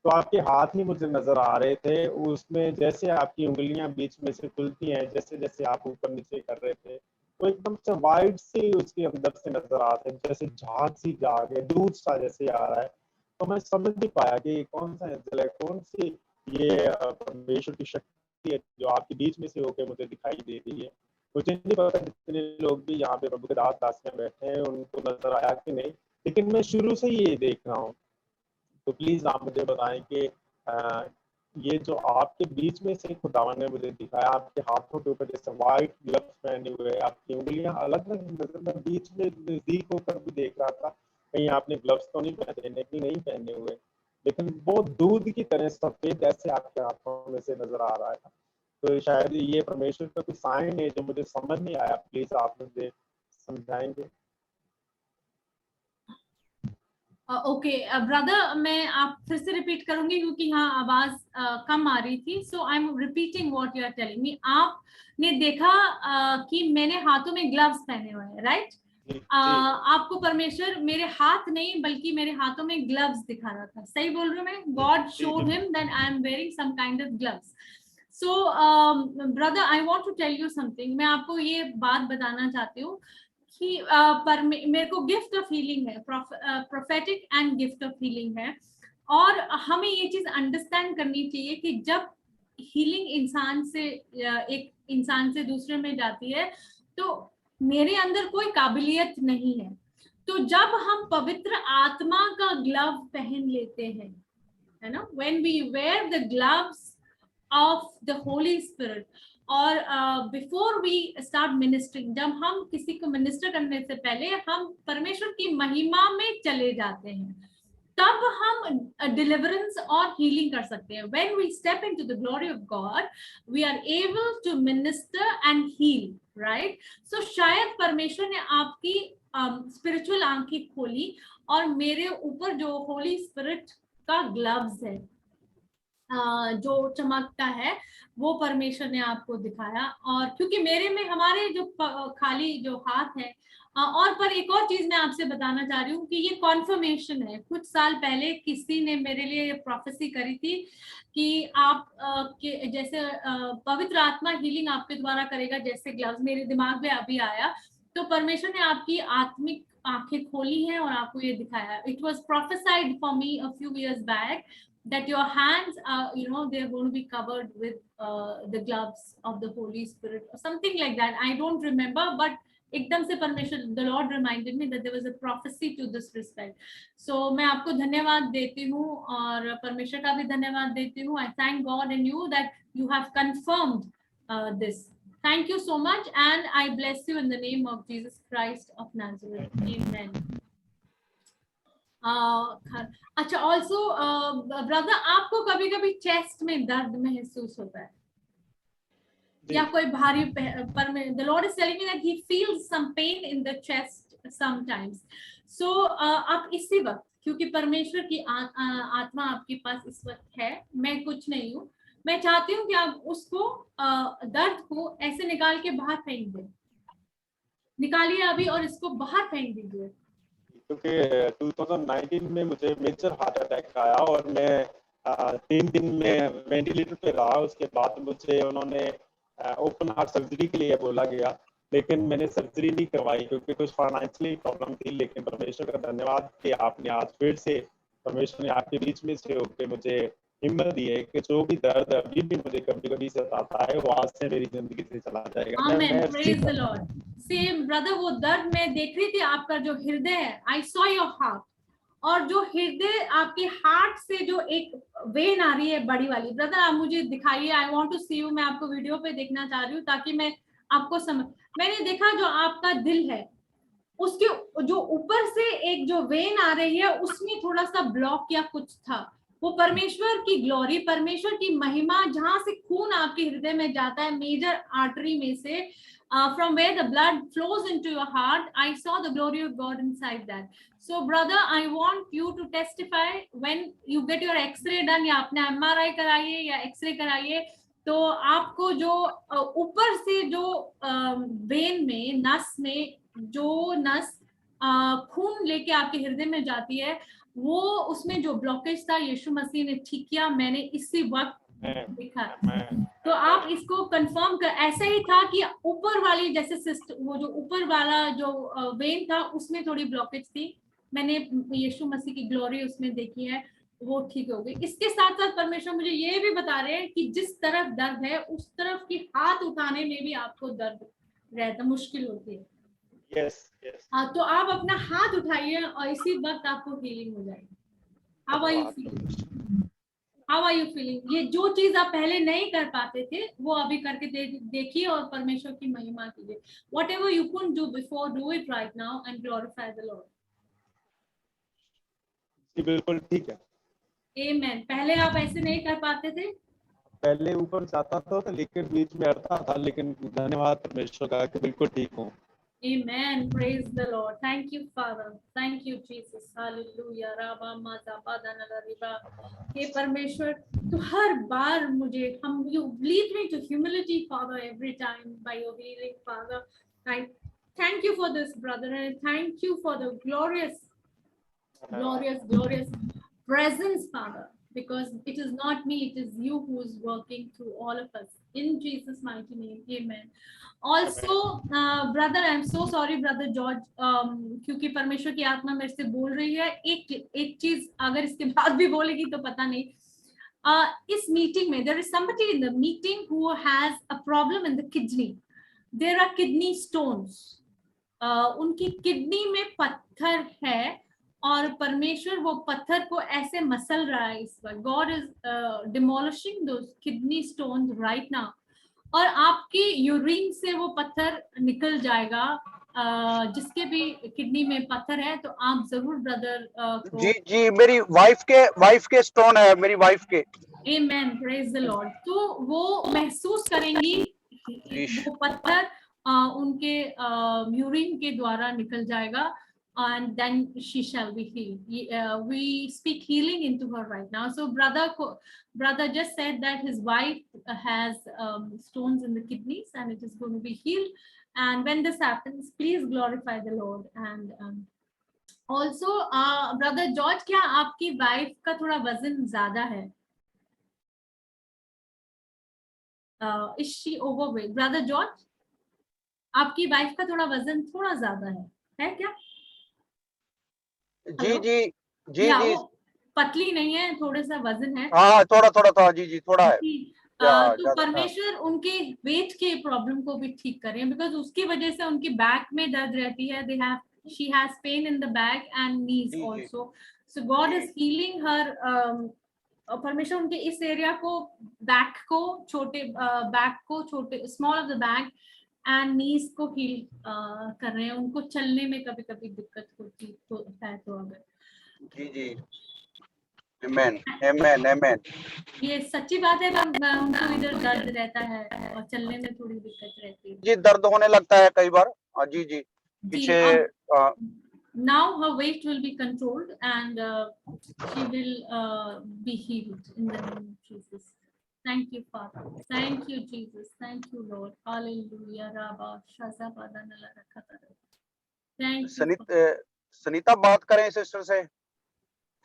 तो आपके हाथ ही मुझे नजर आ रहे थे. उसमें जैसे आपकी उंगलियां बीच में से खुलती हैं, जैसे जैसे आप ऊपर नीचे कर रहे थे, तो एकदम से वाइट सी उसके अंदर से नजर आ रहे, जैसे झाग सी झाग है, दूध सा जैसे आ रहा है. तो मैं समझ नहीं पाया कि कौन सा एंजल है, कौन सी ये परमेश्वर की शक्ति है जो आपके बीच में से होकर मुझे दिखाई दे रही है. मुझे नहीं पता जितने लोग भी यहाँ पे प्रभु के दास दासियां बैठे हैं उनको नजर आया कि नहीं, लेकिन मैं शुरू से ये देख रहा हूँ. तो प्लीज आप मुझे बताएं कि ये जो आपके बीच में से खुदावन ने मुझे दिखाया, आपके हाथों के ऊपर जैसे वाइट ग्लव्स पहने हुए, आपकी उंगलियां अलग अलग नजर, मैं बीच में नजदीक होकर भी देख रहा था कहीं आपने ग्लव्स तो नहीं पहने हुए, लेकिन वो दूध की तरह सफेद ऐसे आपके हाथों में से नजर आ रहा था. तो शायद ये परमेश्वर का कोई साइन है जो मुझे समझ नहीं आया, प्लीज आप मुझे समझाएंगे। ओके ब्रदर, मैं आप फिर से रिपीट करूंगी क्योंकि हाँ आवाज कम आ रही थी। So I am repeating what you are telling me. आपने देखा कि मैंने हाथों में ग्लव्स पहने हुए हैं, राइट? आपको परमेश्वर मेरे हाथ नहीं बल्कि मेरे हाथों में ग्लव्स दिखा रहा था, सही बोल रही हूँ मैं? God showed him that I am wearing some kind of gloves. So brother, I want to tell you something. मैं आपको ये बात बताना चाहती हूँ कि मेरे को गिफ्ट ऑफ हीलिंग है, prophetic and gift of healing है। और हमें ये चीज अंडरस्टैंड करनी चाहिए कि जब हीलिंग इंसान से एक इंसान से दूसरे में जाती है तो मेरे अंदर कोई काबिलियत नहीं है। तो जब हम पवित्र आत्मा का ग्लव पहन लेते हैं, है ना, when we wear the gloves of the Holy Spirit, और बिफोर वी स्टार्ट मिनिस्ट्रिंग, जब हम किसी को मिनिस्टर करने से पहले हम परमेश्वर की महिमा में चले जाते हैं, तब हम डिलीवरेंस और हीलिंग कर सकते हैं। When we step into the glory of God we are able to minister and heal, right? So शायद परमेश्वर ने आपकी स्पिरिचुअल आंखें खोली और मेरे ऊपर जो होली स्पिरिट का ग्लव्स है जो चमकता है वो परमेश्वर ने आपको दिखाया। और क्योंकि मेरे में हमारे जो खाली जो हाथ है और पर एक और चीज मैं आपसे बताना चाह रही हूँ कि ये कॉन्फर्मेशन है। कुछ साल पहले किसी ने मेरे लिए प्रोफेसी करी थी कि आप जैसे पवित्र आत्मा हीलिंग आपके द्वारा करेगा जैसे ग्लव्स, मेरे दिमाग में अभी आया। तो परमेश्वर ने आपकी आत्मिक आंखें खोली हैं और आपको ये दिखाया। It was prophesied for me a few years back that your hands are, you know, they're going to be covered with the gloves of the Holy Spirit or something like that. I don't remember, but एकदम से परमेश्वर, the Lord reminded me that there was a prophecy to this respect. So मैं आपको धन्यवाद देती हूँ और परमेश्वर का भी धन्यवाद देती हूँ. I thank God and you that you have confirmed this. Thank you so much and I bless you in the name of Jesus Christ of Nazareth. Amen. अच्छा, ऑल्सो ब्रदर, आपको कभी कभी चेस्ट में दर्द महसूस होता है या कोई भारी पर the Lord is telling me that he feels some pain in the chest sometimes. So आप इसी वक्त, क्योंकि परमेश्वर की आत्मा आपके पास इस वक्त है, मैं कुछ नहीं हूँ, मैं चाहती हूँ कि आप उसको दर्द को ऐसे निकाल के बाहर फेंक दें। निकालिए अभी और इसको बाहर फेंक दीजिए। क्योंकि 2019 में मुझे मेजर हार्ट अटैक आया और मैं 3 दिन में वेंटिलेटर पे रहा। उसके बाद मुझे उन्होंने ओपन हार्ट सर्जरी के लिए बोला गया, लेकिन मैंने सर्जरी नहीं करवाई क्योंकि कुछ फाइनेंशियली प्रॉब्लम थी। लेकिन परमेश्वर का धन्यवाद कि आपने आज फिर से परमेश्वर ने आपके बीच में से होकर मुझे हिम्मत दी है कि जो भी दर्द अभी भी मुझे कभी कभी सताता है वो आज से मेरी जिंदगी से चला जाएगा। आमीन, praise the Lord. Same brother, वो दर्द मैं देख रही थी, आपका जो हृदय है, आई सॉ योर हार्ट, और जो हृदय आपके हार्ट से जो एक वेन आ रही है बड़ी वाली, ब्रदर आप मुझे दिखाइए। I want to see you. मैं आपको वीडियो पे देखना चाह रही हूँ ताकि मैं आपको समझ। मैंने देखा जो आपका दिल है उसके जो ऊपर से एक जो वेन आ रही है उसमें थोड़ा सा ब्लॉक या कुछ था। वो परमेश्वर की ग्लोरी, परमेश्वर की महिमा, जहां से खून आपके हृदय में जाता है, मेजर आर्टरी में से, from where the blood flows into your heart, I saw the glory of God inside that. So brother, I want you to testify when you get your x-ray done, या आपने MRI कराइए या x-ray कराइए, तो आपको जो ऊपर से जो वेन में, नस में, जो नस खून लेके आपके हृदय में जाती है, वो उसमें जो ब्लॉकेज था यीशु मसीह ने ठीक किया। मैंने इसी वक्त देखा। तो आप इसको कंफर्म कर, ऐसा ही था कि ऊपर वाली जैसे सिस्टम, वो जो ऊपर वाला जो वेन था उसमें थोड़ी ब्लॉकेज थी, मैंने यीशु मसीह की ग्लोरी उसमें देखी है, वो ठीक हो गई। इसके साथ साथ परमेश्वर मुझे ये भी बता रहे हैं कि जिस तरफ दर्द है उस तरफ की हाथ उठाने में भी आपको दर्द रहता, मुश्किल होती है। yes, yes. तो आप अपना हाथ उठाइए और इसी वक्त आपको हीलिंग हो जाएगी। How are you feeling? How are you feeling? ये जो चीज आप पहले नहीं कर पाते थे वो अभी करके देखिए और परमेश्वर की महिमा कीजिए। Whatever you couldn't do before, do it right now and glorify the Lord. बिल्कुल ठीक है। Amen. पहले आप ऐसे नहीं कर पाते थे, पहले ऊपर जाता था लेकिन बीच में अड़ता था, लेकिन धन्यवाद परमेश्वर का कि बिल्कुल ठीक हूँ। Amen. Praise the Lord. Thank you, Father. Thank you, Jesus. Hallelujah. Rabba maza badana riba. हे परमेश्वर, तो हर बार मुझे you lead me to humility, Father, every time by your healing, Father. I thank you for this, brother, and thank you for the glorious presence, Father, because it is not me, it is you who is working through all of us. In Jesus' mighty name, amen. Also, brother, I'm so sorry, brother George, क्योंकि परमेश्वर की आत्मा मेरे से बोल रही है, एक चीज अगर इसके बाद भी बोलेगी तो पता नहीं। इस मीटिंग में there is somebody in the meeting who has a problem in the kidney. There are kidney stones. उनकी किडनी में पत्थर है और परमेश्वर वो पत्थर को ऐसे मसल रहा है इस वक्त। God is demolishing those kidney stones right now. और आपकी यूरिन से वो पत्थर निकल जाएगा। जिसके भी किडनी में पत्थर है तो आप जरूर ब्रदर को। जी मेरी वाइफ के स्टोन है, मेरी वाइफ के। Amen, praise the Lord. तो वो महसूस करेंगी वो पत्थर उनके यूरिन के द्वारा निकल जाएगा, and then she shall be healed. We speak healing into her right now. So brother just said that his wife has stones in the kidneys and it is going to be healed. And when this happens, please glorify the Lord. And also brother George, क्या आपकी वाइफ का थोड़ा वजन ज्यादा है? Is she overweight? Brother George, आपकी वाइफ का थोड़ा वजन थोड़ा ज्यादा है क्या? जी पतली नहीं है, थोड़ा सा वजन है। हाँ, थोड़ा जी थोड़ा है। तो परमेश्वर उनके वेट के प्रॉब्लम को भी ठीक करें, बिकॉज उसकी वजह से उनकी बैक में दर्द रहती है। She has pain in the back and knees also. So God is healing her. परमेश्वर उनके इस एरिया को, बैक को छोटे small of the back and knees को हील कर रहे हैं। उनको चलने में कभी कभी दिक्कत होती है तो अगर जी आमेन। ये सच्ची बात है, उनको इधर दर्द रहता है और चलने में थोड़ी दिक्कत रहती है। जी दर्द होने लगता है कई बार। जी पीछे। Now her weight will be controlled and she will be healed in the name of Jesus. Thank you, Father. Thank you, Jesus. Thank you, Lord. Hallelujah. Rabba shaza badanala rakhatara. Thank you. Sunita बात करें सिस्टर से,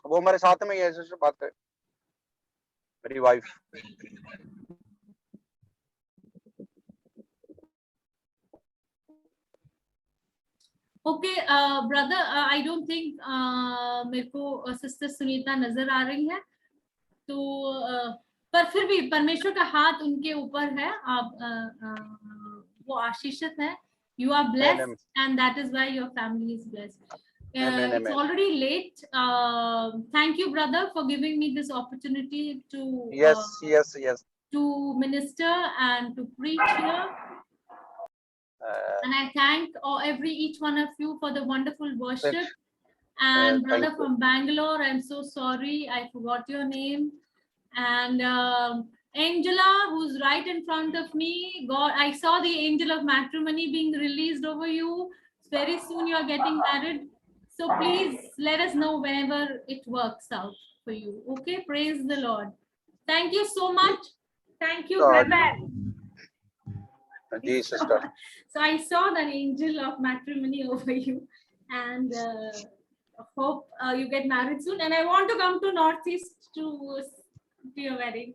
वो हमारे साथ में ही है। सिस्टर बात करें, मेरी wife. Okay brother, I don't think मेरे को सिस्टर सुनीता नजर आ रही है, तो पर फिर भी परमेश्वर का हाथ उनके ऊपर है। आप वो आशीषित है। You are blessed and that is why your family is blessed. It's already late. Thank you, brother, for giving me this opportunity to yes to minister and to preach here. And I thank each one of you for the wonderful worship. And brother from Bangalore, I'm so sorry, I forgot your name. And Angela, who's right in front of me, God, I saw the angel of matrimony being released over you. Very soon you are getting married. So please let us know whenever it works out for you. Okay, praise the Lord. Thank you so much. Thank you, brother. Sister. So I saw that angel of matrimony over you, and hope you get married soon. And I want to come to Northeast to your wedding.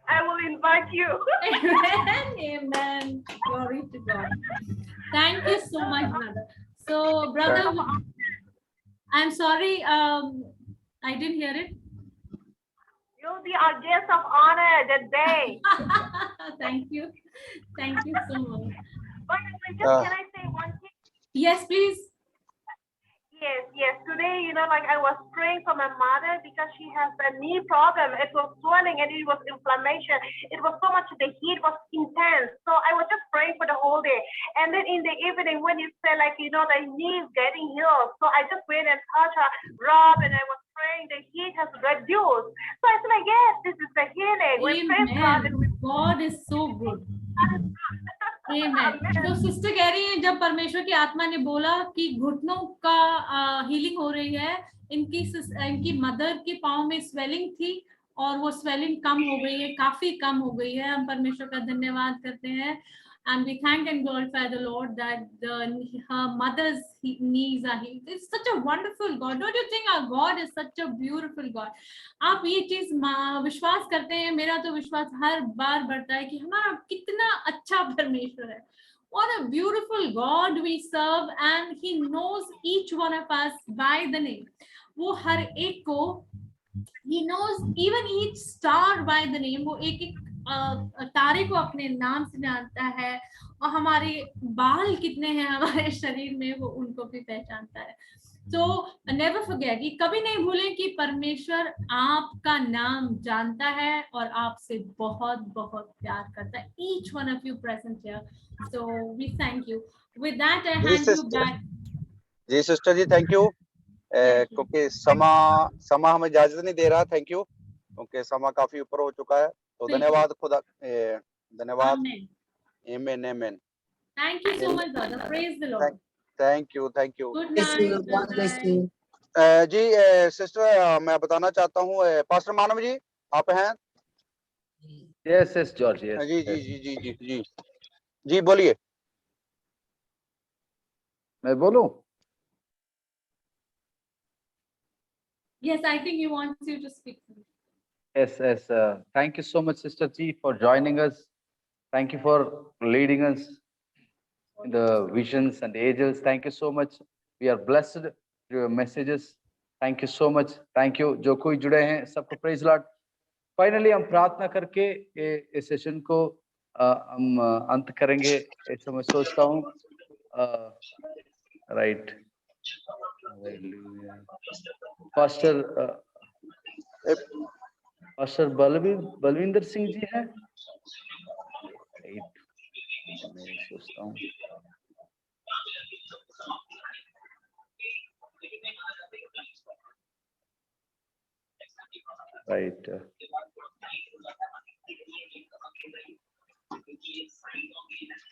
I will invite you. Amen. Glory to God. Thank you so much, brother. So, brother, I'm sorry, I didn't hear it. You'll be our guest of honor that day. Thank you so much. But can I say one thing? Yes, please. Yes. Today, I was praying for my mother because she has a knee problem. It was swelling and it was inflammation. It was so much, the heat was intense. So I was just praying for the whole day. And then in the evening, when you said, the knee is getting healed. So I just went and touched her, Rob, and I was praying, the heat has reduced. So I feel like, yes, this is the healing. We praise God and we Amen. God is so good. Amen. तो सिस्टर कह रही है जब परमेश्वर की आत्मा ने बोला कि घुटनों का हीलिंग हो रही है, इनकी मदर के पाँव में स्वेलिंग थी और वो स्वेलिंग कम हो गई है, काफी कम हो गई है। हम परमेश्वर का धन्यवाद करते हैं and we thank and glorify the Lord that her mother's knees are healed. It's such a wonderful God. Don't you think our God is such a beautiful God? आप ये चीज विश्वास करते हैं? मेरा तो विश्वास हर बार बढ़ता है कि हमारा कितना अच्छा परमेश्वर है. What a beautiful God we serve, and He knows each one of us by the name. वो हर एक को, He knows even each star by the name. वो एक एक तारे को अपने नाम से जानता है, और हमारे बाल कितने हैं हमारे शरीर में वो उनको भी पहचानता है. So never forget, कि कभी नहीं भूलें कि परमेश्वर आपका नाम जानता है और आपसे बहुत बहुत प्यार करता है. Each one of you present here. So we thank you. With that, I hand you back. जी सिस्टर जी, थैंक यू. क्योंकि समा हमें इजाजत नहीं दे रहा. थैंक यू, क्योंकि समा काफी ऊपर हो चुका है. तो धन्यवाद, खुदा धन्यवाद. आमीन आमीन. Thank you so much, brother. Praise the Lord. Thank you, thank you. Good night. God bless you. जी सिस्टर, मैं बताना चाहता हूँ, पास्टर मानव जी आप हैं? यस जॉर्ज, यस जी जी जी जी जी जी जी बोलिए. मैं बोलूं? Yes, I think he wants you to speak. Yes. Thank you so much, Sister G, for joining us. Thank you for leading us in the visions and angels. Thank you so much. We are blessed through your messages. Thank you so much. Thank you. जो कोई जुड़े हैं सबको praise Lord. Finally हम प्रार्थना करके इस सेशन को हम अंत करेंगे ऐसा मैं सोचता हूँ. राइट. पास्टर बलविंदर सिंह जी हैं. मैं सोचता हूँ राइट.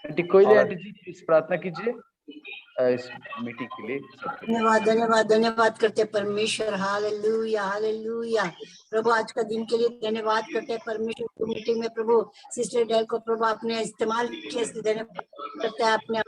आंटी कोयले, आंटी जी प्लीज प्रार्थना कीजिए इस मीटिंग के लिए. धन्यवाद धन्यवाद धन्यवाद करते परमेश्वर. Hallelujah hallelujah. प्रभु आज का दिन के लिए धन्यवाद करते हैं परमेश्वर. की मीटिंग में प्रभु सिस्टर डेल को प्रभु आपने इस्तेमाल किया, इसलिए धन्यवाद करते हैं. आपने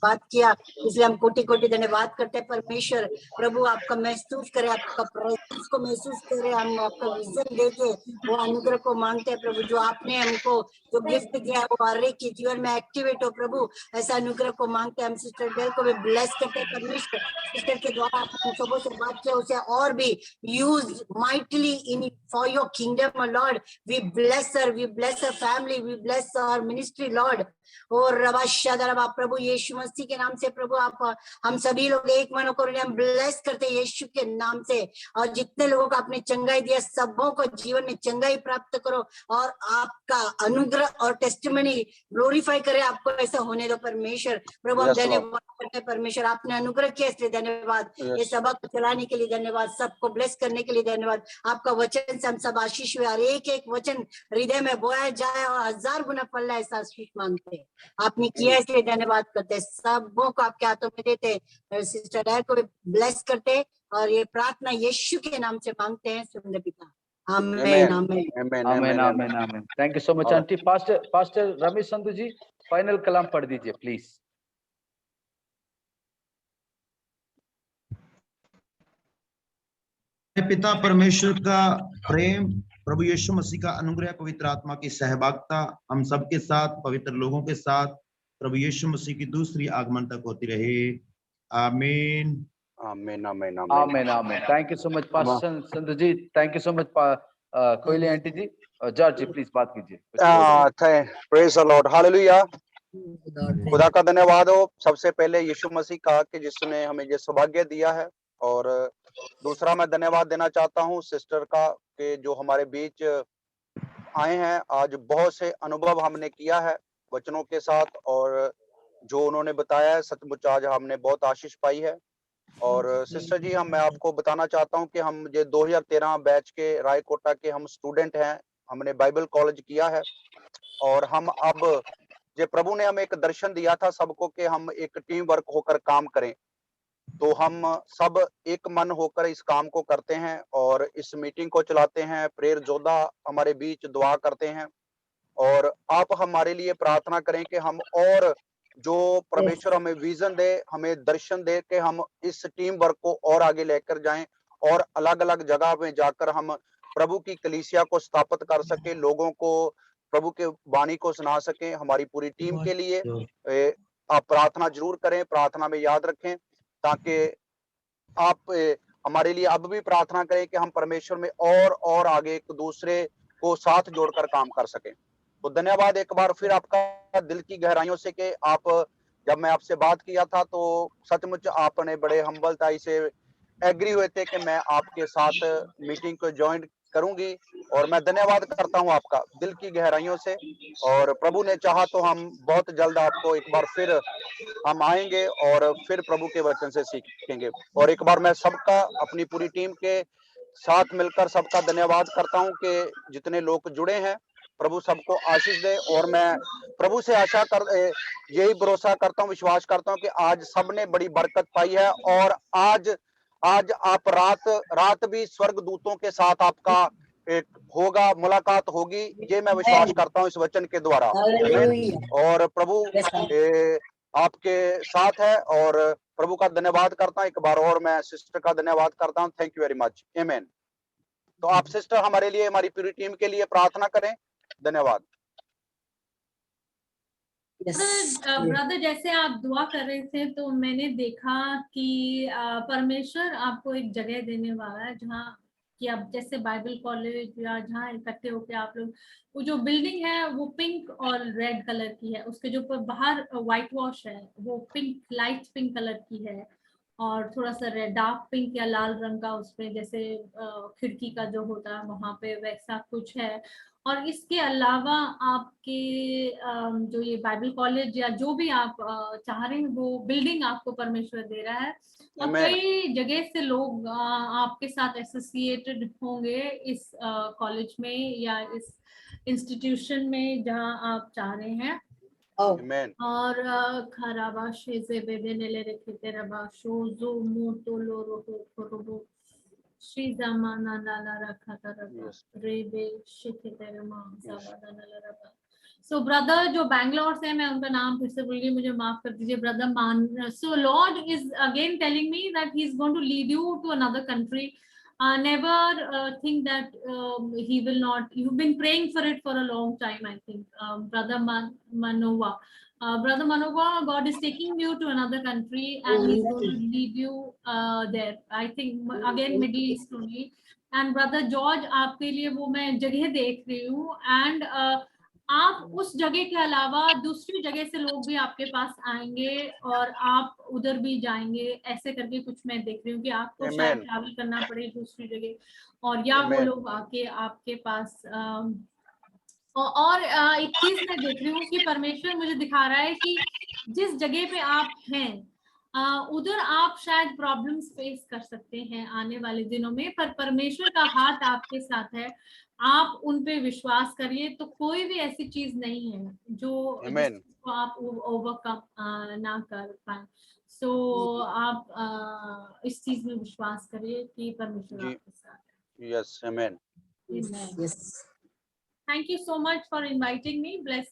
बात किया इसलिए हम कोटि कोटि धन्यवाद करते हैं परमेश्वर. प्रभु आपका महसूस करें, आपका प्रेजेंस को महसूस करें. हम आपका विजन देके वो अनुग्रह को मांगते हैं प्रभु. जो आपने हमको जो गिफ्ट दिया है वो हर एक के जीवन में एक्टिवेट हो प्रभु. ऐसा अनुग्रह को मांगते हैं. हम सिस्टर डेल को भी ब्लेस करते हैं परमेश्वर. सिस्टर के द्वारा आपने सबों से बात किया, उसे और भी use mightily in for your kingdom lord. We bless her, we bless her family, we bless our ministry lord. और रबा प्रभु यीशु मसीह के नाम से प्रभु आप हम सभी लोग एक मन होकर हम ब्लेस करते हैं यीशु के नाम से. और जितने लोगों को आपने चंगाई दिया सबों को जीवन में चंगाई प्राप्त करो और आपका अनुग्रह और टेस्टिमनी ग्लोरीफाई करे. आपको ऐसा होने दो परमेश्वर. प्रभु हम धन्यवाद करते हैं परमेश्वर. आपने अनुग्रह किया इसलिए धन्यवाद. ये सभा को चलाने के लिए धन्यवाद. सबको ब्लेस करने के लिए धन्यवाद. आपका वचन से हम सब आशीष हुए और एक एक वचन हृदय में बोया जाए और 1000 गुना फल लाए. ऐसा आशीष मांगते हैं. आपने किया इसलिए धन्यवाद करते. सबों को आपके हाथों में देते. सिस्टर डायर को भी ब्लेस करते और ये प्रार्थना यीशु के नाम से मांगते हैं सुंदर पिता. आमीन आमीन आमीन आमीन आमीन. Thank you so much aunty. Pastor Ramesh Sandhu ji final कलाम पढ़ दीजिए प्लीज. पिता परमेश्वर का प्रेम, प्रभु यीशु मसीह का अनुग्रह, पवित्र आत्मा की सहभागिता हम सबके साथ, पवित्र लोगों के साथ प्रभु यीशु मसीह की दूसरी आगमन तक होती रहे. आमीन आमीन आमीन आमीन आमीन. Thank you so much pastor Sandhu ji. Thank you so much कोयले aunty ji. George ji please बात कीजिए. Praise the lord. हालेलुया. खुदा का धन्यवाद हो सबसे पहले यीशु मसीह का कि जिसने हमें ये सौभाग्य दिया है. और दूसरा मैं धन्यवाद देना चाहता हूँ सिस्टर का कि जो हमारे बीच आए हैं. आज बहुत से अनुभव हमने किया है वचनों के साथ और जो उन्होंने बताया है सचमुच आज हमने बहुत आशीष पाई है. और सिस्टर जी मैं आपको बताना चाहता हूँ कि हम ये 2013 बैच के रायकोटा के हम स्टूडेंट हैं, हमने बाइबल कॉलेज किया है और हम अब ये प्रभु ने हमें एक दर्शन दिया था सबको कि हम एक टीम वर्क होकर काम करें, तो हम सब एक मन होकर इस काम को करते हैं और इस मीटिंग को चलाते हैं। प्रेयर योद्धा हमारे बीच दुआ करते हैं और आप हमारे लिए प्रार्थना करें कि हम और जो परमेश्वर हमें विजन दे, हमें दर्शन दे कि हम इस टीम वर्क को और आगे लेकर जाएं और अलग-अलग जगह में जाकर हम प्रभु की कलीसिया को स्थापित कर सके, लोगों को प्रभु के वाणी को सुना सकें। हमारी पूरी टीम के लिए आप प्रार्थना जरूर करें, प्रार्थना में याद रखें ताकि आप हमारे लिए अब भी प्रार्थना करें कि हम परमेश्वर में और आगे एक दूसरे को साथ जोड़कर काम कर सकें। तो धन्यवाद एक बार फिर आपका दिल की गहराइयों से कि आप जब मैं आपसे बात किया था तो सचमुच आपने बड़े हम्बलताई से एग्री हुए थे कि मैं आपके साथ मीटिंग को ज्वाइन करूंगी और मैं धन्यवाद करता हूं आपका दिल की गहराइयों से। और प्रभु ने चाहा तो हम बहुत जल्द आपको एक बार फिर हम आएंगे और फिर प्रभु के वचन से सीखेंगे। और एक बार मैं सबका अपनी पूरी टीम के साथ मिलकर सबका धन्यवाद करता हूं कि जितने लोग जुड़े हैं, प्रभु सबको आशीष दे। और मैं प्रभु से यही भरोसा करता हूं, विश्वास करता हूं कि आज सबने बड़ी बरकत पाई है और आज आप रात भी स्वर्गदूतों के साथ आपका एक होगा, मुलाकात होगी, ये मैं विश्वास करता हूं इस वचन के द्वारा। आमीन। और प्रभु आपके साथ है और प्रभु का धन्यवाद करता हूं एक बार और मैं सिस्टर का धन्यवाद करता हूं। Thank you very much. आमीन। तो आप सिस्टर हमारे लिए, हमारी पूरी टीम के लिए प्रार्थना करें। धन्यवाद। ब्रदर जैसे आप दुआ कर रहे थे तो मैंने देखा कि परमेश्वर आपको एक जगह देने वाला है जहाँ कि आप जैसे बाइबल कॉलेज या जहाँ इकट्ठे होकर आप लोग, वो जो बिल्डिंग है वो पिंक और रेड कलर की है, उसके जो ऊपर बाहर व्हाइट वॉश है वो पिंक, लाइट पिंक कलर की है और थोड़ा सा रेड, डार्क पिंक या लाल रंग का उसपे जैसे खिड़की का जो होता है वहां पे वैसा कुछ है। और इसके अलावा आपके जो ये बाइबल कॉलेज या जो भी आप चाह रहे हैं वो बिल्डिंग आपको परमेश्वर दे रहा है और कई जगह से लोग आपके साथ एसोसिएटेड होंगे इस कॉलेज में या इस इंस्टीट्यूशन में जहां आप चाह रहे हैं। और खराबा शेजे बेदेनेले रखते रबा शोजो मोटो लोरो कोरोबो श्री जमाना नाला रखा तरबा रेबे शिखितरमा साबादाना रबा। सो ब्रदर जो बैंगलोर से, मैं उनका नाम फिर से भूल गई, मुझे माफ कर दीजिए, brother Maan. So lord is again telling me that he is going to lead you to another country. Never think that he will not. You've been praying for it for a long time, I think. Brother Manova. Brother Manova, God is taking you to another country and he's going to lead you there. I think again Middle East only. And Brother George, आपके लिए वो मैं जगह देख रही हूँ and आप उस जगह के अलावा दूसरी जगह से लोग भी आपके पास आएंगे और आप उधर भी जाएंगे, ऐसे करके कुछ मैं देख रही हूँ कि आपको शायद ट्रैवल करना पड़े दूसरी जगह और या वो लोग आके आपके पास और एक चीज मैं देख रही हूँ कि परमेश्वर मुझे दिखा रहा है कि जिस जगह पे आप हैं उधर आप शायद प्रॉब्लम्स फेस कर सकते हैं आने वाले दिनों में, पर परमेश्वर का हाथ आपके साथ है। आप उन पे विश्वास करिए तो कोई भी ऐसी चीज नहीं है जो आप ओवरकम ना कर पाए। सो आप इस चीज में विश्वास करिए कि परमेश्वर आपके साथ है। यस, आमीन। Thank you so much for inviting me. Bless you.